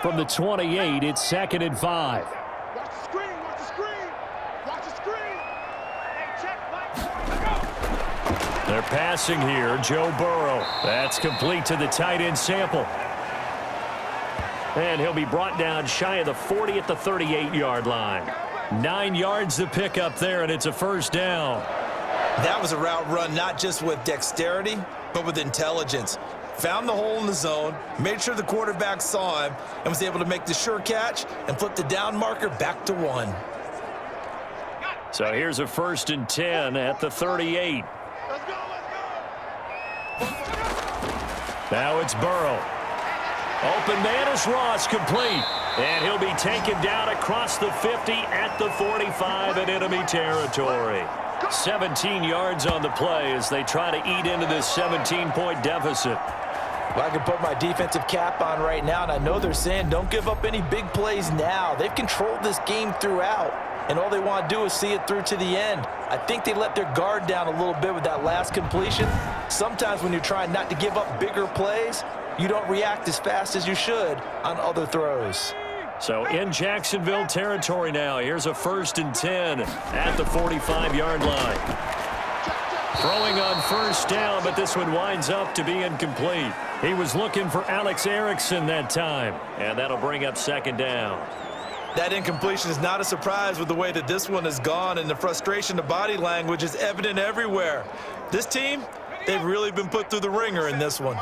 From the 28, it's 2nd and 5. Watch the screen, watch the screen. Watch the screen. Hey, check, Mike. They're passing here. Joe Burrow. That's complete to the tight end Sample. And he'll be brought down shy of the 40 at the 38-yard line. 9 yards to pick up there, and it's a first down. That was a route run not just with dexterity, but with intelligence. Found the hole in the zone, made sure the quarterback saw him, and was able to make the sure catch and flip the down marker back to 1. So here's a 1st and 10 at the 38. Let's go, let's go. Now it's Burrow. Open man is Ross, complete. And he'll be taken down across the 50 at the 45 in enemy territory. 17 yards on the play as they try to eat into this 17-point deficit. Well, I can put my defensive cap on right now, and I know they're saying don't give up any big plays now. They've controlled this game throughout, and all they want to do is see it through to the end. I think they let their guard down a little bit with that last completion. Sometimes when you're trying not to give up bigger plays, you don't react as fast as you should on other throws. So in Jacksonville territory now, here's a 1st and 10 at the 45-yard line. Throwing on 1st down, but this one winds up to be incomplete. He was looking for Alex Erickson that time, and that'll bring up 2nd down. That incompletion is not a surprise with the way that this one has gone, and the frustration, the body language is evident everywhere. This team, they've really been put through the ringer in this one.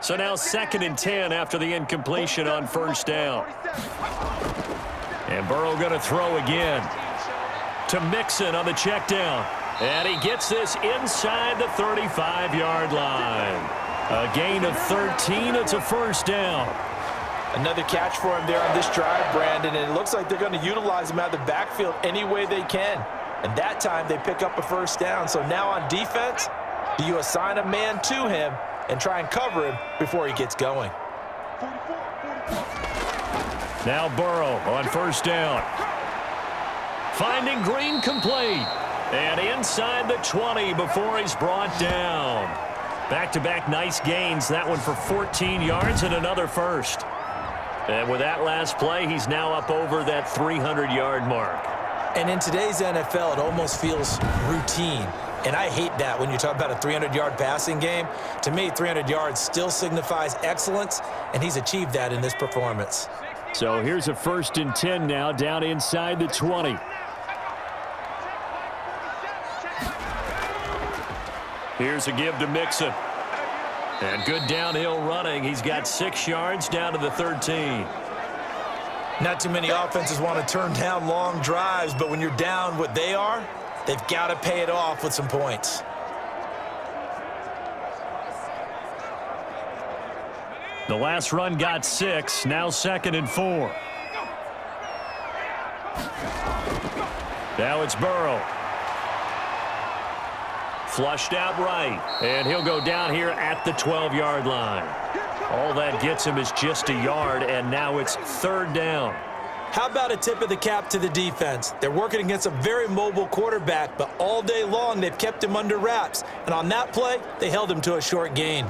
So now 2nd and 10 after the incompletion on 1st down. And Burrow going to throw again to Mixon on the check down. And he gets this inside the 35-yard line. A gain of 13. It's a 1st down. Another catch for him there on this drive, Brandon, and it looks like they're going to utilize him out of the backfield any way they can. And that time they pick up a 1st down. So now on defense, do you assign a man to him and try and cover him before he gets going? Now Burrow on 1st down. Finding Green complete. And inside the 20 before he's brought down. Back-to-back nice gains. That one for 14 yards and another 1st. And with that last play, he's now up over that 300-yard mark. And in today's NFL, it almost feels routine. And I hate that when you talk about a 300-yard passing game. To me, 300 yards still signifies excellence, and he's achieved that in this performance. So here's a 1st and 10 now down inside the 20. Here's a give to Mixon. And good downhill running. He's got 6 yards down to the 13. Not too many offenses want to turn down long drives, but when you're down what they are, they've got to pay it off with some points. The last run got 6. Now 2nd and 4. Now it's Burrow. Flushed out right. And he'll go down here at the 12-yard line. All that gets him is just a yard, and now it's 3rd down. How about a tip of the cap to the defense? They're working against a very mobile quarterback, but all day long they've kept him under wraps. And on that play, they held him to a short gain.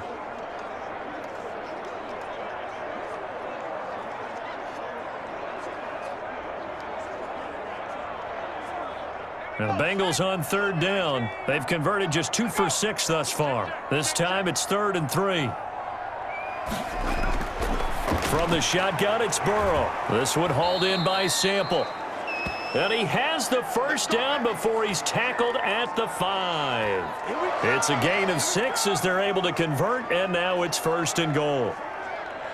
Now the Bengals on 3rd down. They've converted just 2 for 6 thus far. This time it's 3rd and 3. From the shotgun, it's Burrow. This one hauled in by Sample. And he has the 1st down before he's tackled at the 5. It's a gain of 6 as they're able to convert, and now it's 1st and goal.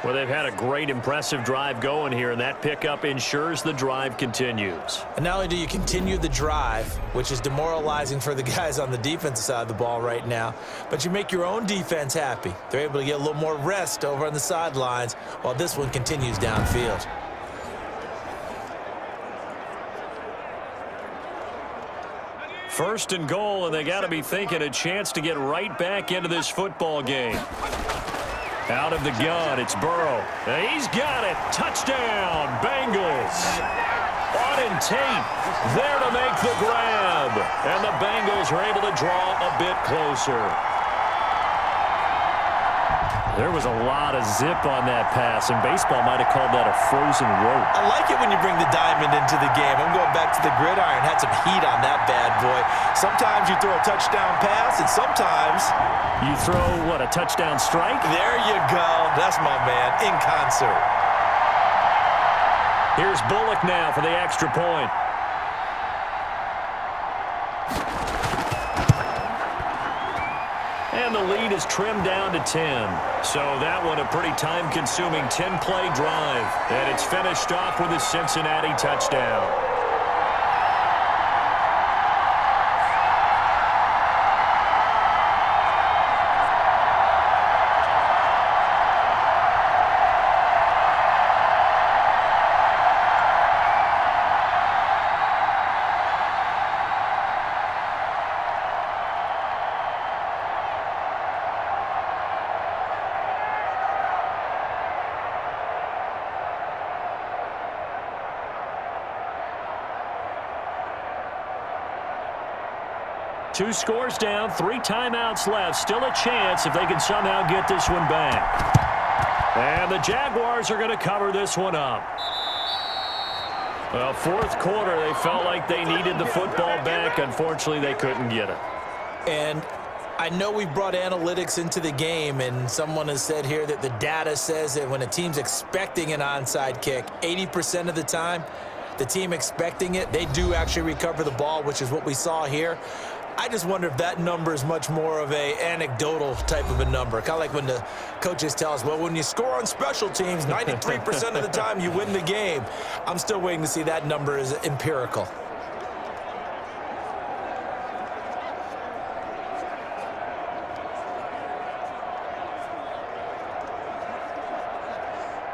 Well, they've had a great, impressive drive going here, and that pickup ensures the drive continues. And not only do you continue the drive, which is demoralizing for the guys on the defensive side of the ball right now, but you make your own defense happy. They're able to get a little more rest over on the sidelines while this one continues downfield. First and goal, and they got to be thinking a chance to get right back into this football game. Out of the gun, it's Burrow. And he's got it. Touchdown, Bengals. Auden Tate there to make the grab. And the Bengals are able to draw a bit closer. There was a lot of zip on that pass, and baseball might have called that a frozen rope. I like it when you bring the diamond into the game. I'm going back to the gridiron. Had some heat on that bad boy. Sometimes you throw a touchdown pass, and sometimes you throw, what, a touchdown strike? There you go. That's my man, in concert. Here's Bullock now for the extra point. And the lead is trimmed down to 10. So that one a pretty time-consuming 10-play drive. And it's finished off with a Cincinnati touchdown. Two scores down, 3 timeouts left. Still a chance if they can somehow get this one back. And the Jaguars are going to cover this one up. Well, fourth quarter, they felt like they needed the football back. Unfortunately, they couldn't get it. And I know we brought analytics into the game, and someone has said here that the data says that when a team's expecting an onside kick, 80% of the time, the team expecting it, they do actually recover the ball, which is what we saw here. I just wonder if that number is much more of a anecdotal type of a number. Kind of like when the coaches tell us, well, when you score on special teams, 93% of the time you win the game. I'm still waiting to see that number is empirical.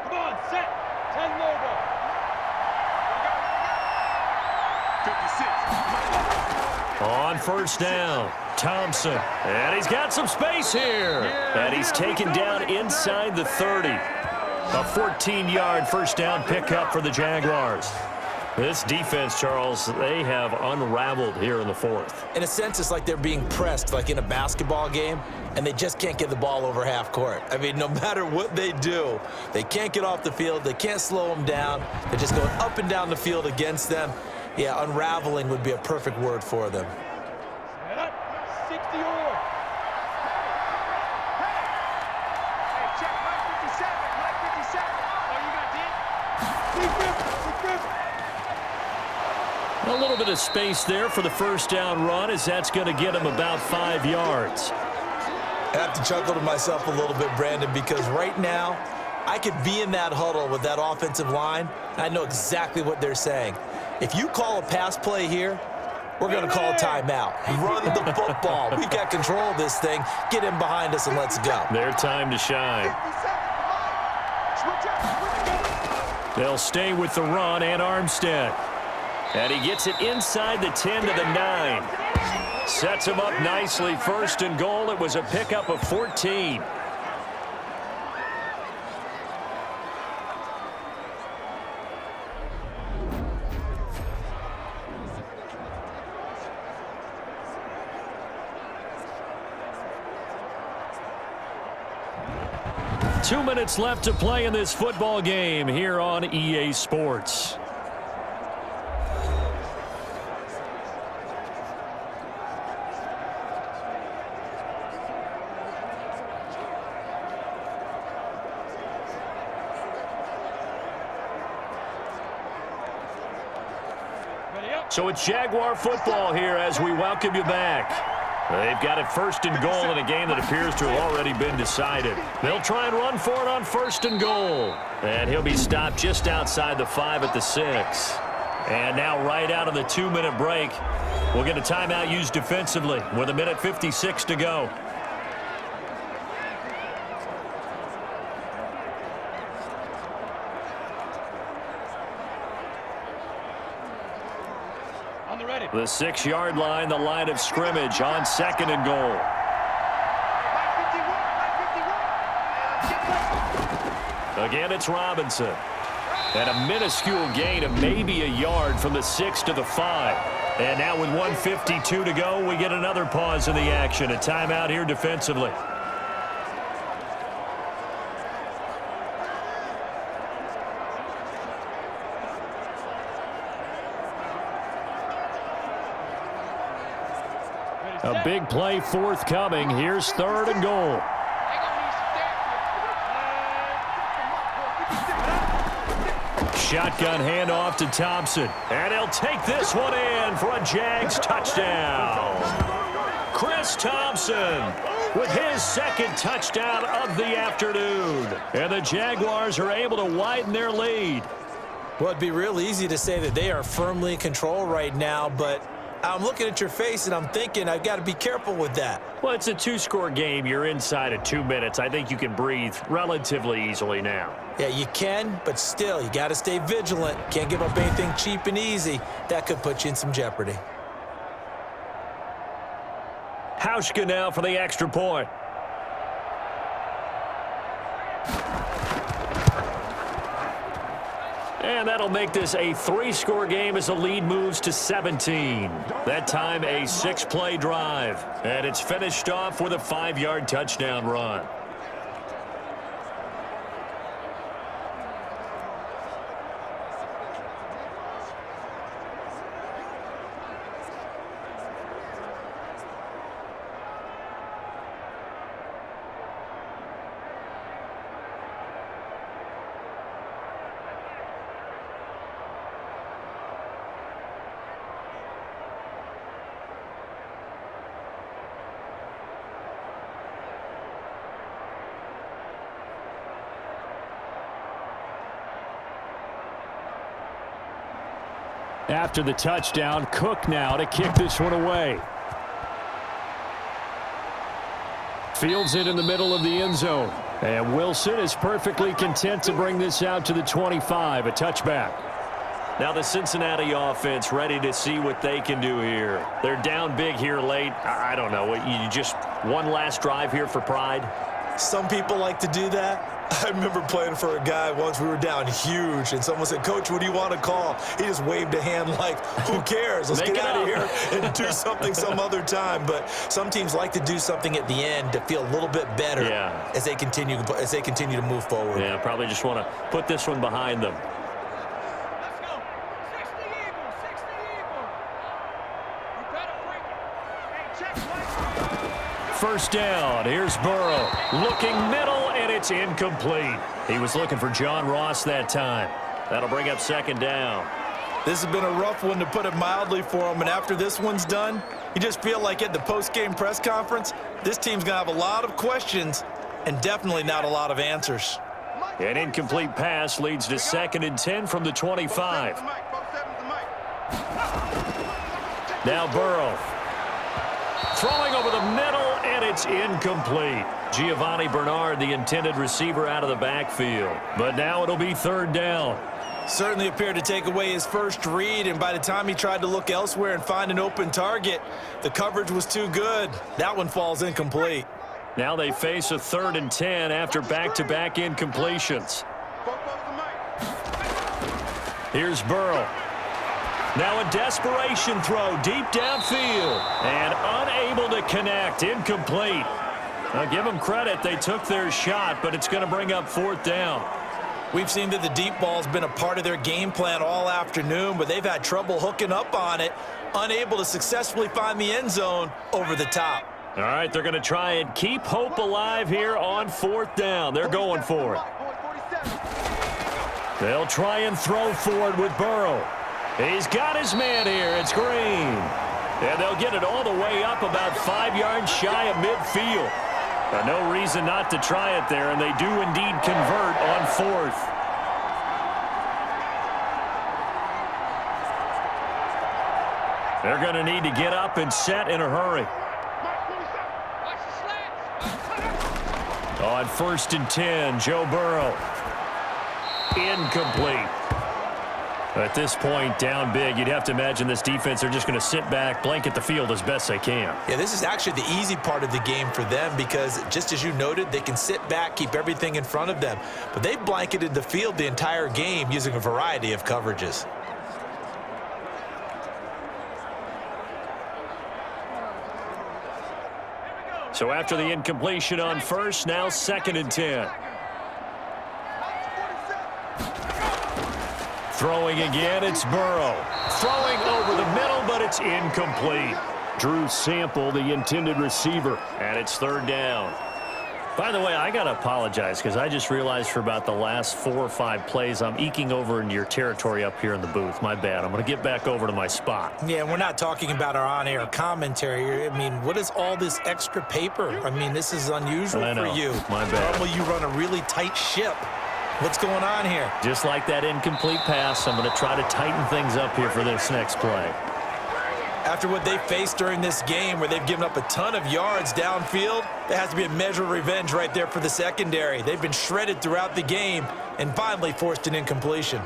Come on, set. 10 logo. 56. On first down, Thompson. And he's got some space here. And he's taken down inside the 30. A 14-yard first down pickup for the Jaguars. This defense, Charles, they have unraveled here in the fourth. In a sense, it's like they're being pressed, like in a basketball game, and they just can't get the ball over half court. I mean, no matter what they do, they can't get off the field. They can't slow them down. They're just going up and down the field against them. Yeah, unraveling would be a perfect word for them. 60 or. Hey, check Mike 57. Mike 57. Oh, you got D? A little bit of space there for the first down run, as that's going to get him about 5 yards. I have to chuckle to myself a little bit, Brandon, because right now I could be in that huddle with that offensive line, and I know exactly what they're saying. If you call a pass play here, we're going to call a timeout. Run the football. We've got control of this thing. Get in behind us and let's go. Their time to shine. They'll stay with the run and Armstead. And he gets it inside the 10 to the 9. Sets him up nicely. First and goal. It was a pickup of 14. Two minutes left to play in this football game here on EA Sports. So it's Jaguar football here as we welcome you back. They've got it first and goal in a game that appears to have already been decided. They'll try and run for it on first and goal. And he'll be stopped just outside the 5 at the 6. And now right out of the 2-minute break, we'll get a timeout used defensively with 1:56 to go. The 6-yard line, the line of scrimmage on second and goal. Again, it's Robinson. And a minuscule gain of maybe a yard from the 6 to the 5. And now with 1:52 to go, we get another pause in the action. A timeout here defensively. A big play forthcoming. Here's 3rd and goal. Shotgun handoff to Thompson. And he'll take this one in for a Jags touchdown. Chris Thompson with his 2nd touchdown of the afternoon. And the Jaguars are able to widen their lead. Well, it'd be real easy to say that they are firmly in control right now, but I'm looking at your face and I'm thinking I've got to be careful with that. Well, it's a 2-score game. You're inside of 2 minutes. I think you can breathe relatively easily now. Yeah, you can, but still, you got to stay vigilant. Can't give up anything cheap and easy. That could put you in some jeopardy. Hauschka now for the extra point. And that'll make this a 3-score game as the lead moves to 17. That time a 6-play drive. And it's finished off with a 5-yard touchdown run. After the touchdown, Cook now to kick this one away. Fields it in the middle of the end zone. And Wilson is perfectly content to bring this out to the 25, a touchback. Now the Cincinnati offense ready to see what they can do here. They're down big here late. I don't know. You just one last drive here for pride? Some people like to do that. I remember playing for a guy once. We were down huge, and someone said, "Coach, what do you want to call?" He just waved a hand like, who cares? Let's get out of here and do something some other time. But some teams like to do something at the end to feel a little bit better as they continue to move forward. Yeah, probably just want to put this one behind them. Let's go. 60 Eagles. 60 Eagles. You better bring it. Hey, check play. First down. Here's Burrow. Looking middle, and it's incomplete. He was looking for John Ross that time. That'll bring up 2nd down. This has been a rough one, to put it mildly, for him. And after this one's done, you just feel like at the post-game press conference, this team's going to have a lot of questions and definitely not a lot of answers. An incomplete pass leads to 2nd and 10 from the 25. Now Burrow. Throwing over the middle, and it's incomplete. Giovanni Bernard, the intended receiver, out of the backfield. But now it'll be 3rd down. Certainly appeared to take away his first read, and by the time he tried to look elsewhere and find an open target, the coverage was too good. That one falls incomplete. Now they face a 3rd and 10 after back-to-back incompletions. Here's Burrow. Now a desperation throw deep downfield, and unable to connect. Incomplete. Now give them credit. They took their shot, but it's going to bring up 4th down. We've seen that the deep ball's been a part of their game plan all afternoon, but they've had trouble hooking up on it, unable to successfully find the end zone over the top. All right, they're going to try and keep hope alive here on 4th down. They're going for it. They'll try and throw for it with Burrow. He's got his man here. It's Green. And they'll get it all the way up about 5 yards shy of midfield. No reason not to try it there, and they do indeed convert on 4th. They're going to need to get up and set in a hurry. On 1st and 10, Joe Burrow. Incomplete. At this point, down big, you'd have to imagine this defense, they're just going to sit back, blanket the field as best they can. Yeah, this is actually the easy part of the game for them because, just as you noted, they can sit back, keep everything in front of them. But they've blanketed the field the entire game using a variety of coverages. So after the incompletion on 1st, now 2nd and 10. Throwing again, it's Burrow. Throwing over the middle, but it's incomplete. Drew Sample, the intended receiver. And it's third down. By the way, I got to apologize because I just realized for about the last 4 or 5 plays, I'm eking over into your territory up here in the booth. My bad. I'm going to get back over to my spot. Yeah, we're not talking about our on-air commentary. I mean, what is all this extra paper? I mean, this is unusual for you. My bad. Normally you run a really tight ship. What's going on here? Just like that incomplete pass, I'm going to try to tighten things up here for this next play. After what they faced during this game where they've given up a ton of yards downfield, there has to be a measure of revenge right there for the secondary. They've been shredded throughout the game and finally forced an incompletion.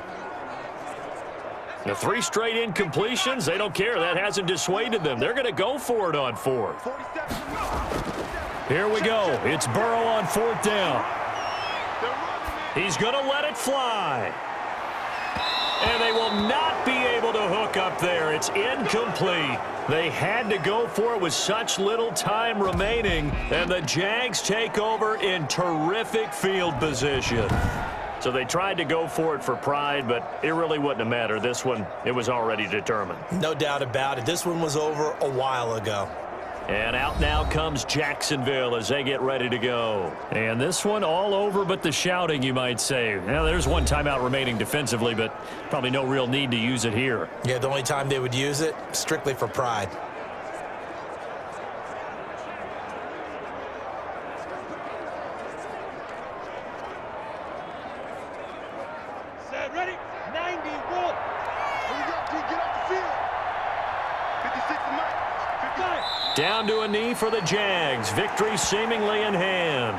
The 3 straight incompletions, they don't care. That hasn't dissuaded them. They're going to go for it on 4th. Here we go. It's Burrow on 4th down. He's going to let it fly. And they will not be able to hook up there. It's incomplete. They had to go for it with such little time remaining, and the Jags take over in terrific field position. So they tried to go for it for pride, but it really wouldn't have mattered. This one, it was already determined. No doubt about it. This one was over a while ago. And out now comes Jacksonville as they get ready to go. And this one all over but the shouting, you might say. Now, there's one timeout remaining defensively, but probably no real need to use it here. Yeah, the only time they would use it, strictly for pride. Set, ready, 90, roll. Here we go, T, get off the field. 56 to Mike, 55. Down to a knee for the Jags. Victory seemingly in hand.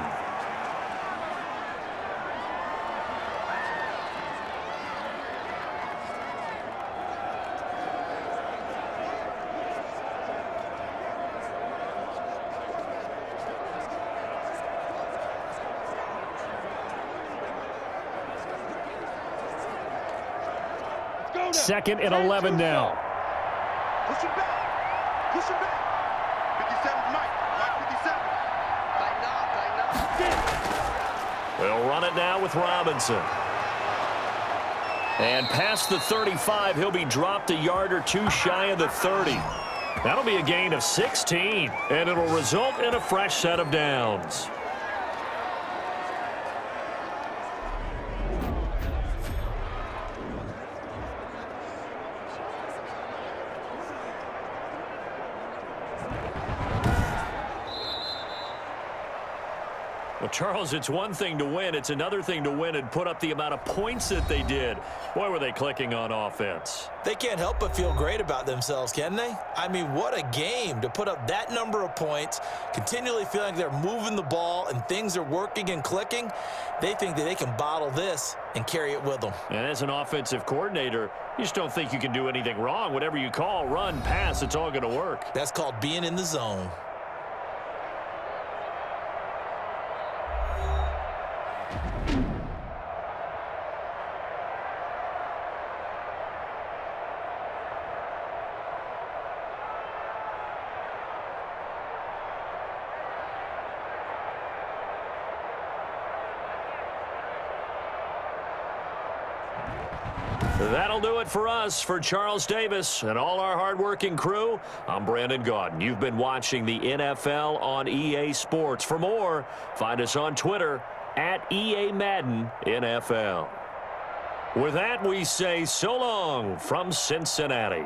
Second and 11 now. Push him back. Push him back. 57 Mike. Mike 57. They'll run it now with Robinson. And past the 35, he'll be dropped a yard or 2 shy of the 30. That'll be a gain of 16, and it'll result in a fresh set of downs. Well, Charles, it's one thing to win. It's another thing to win and put up the amount of points that they did. Boy, were they clicking on offense. They can't help but feel great about themselves, can they? I mean, what a game to put up that number of points, continually feeling like they're moving the ball and things are working and clicking. They think that they can bottle this and carry it with them. And as an offensive coordinator, you just don't think you can do anything wrong. Whatever you call, run, pass, it's all going to work. That's called being in the zone. That'll do it for us. For Charles Davis and all our hardworking crew, I'm Brandon Gaudin. You've been watching the NFL on EA Sports. For more, find us on Twitter at EA Madden NFL. With that, we say so long from Cincinnati.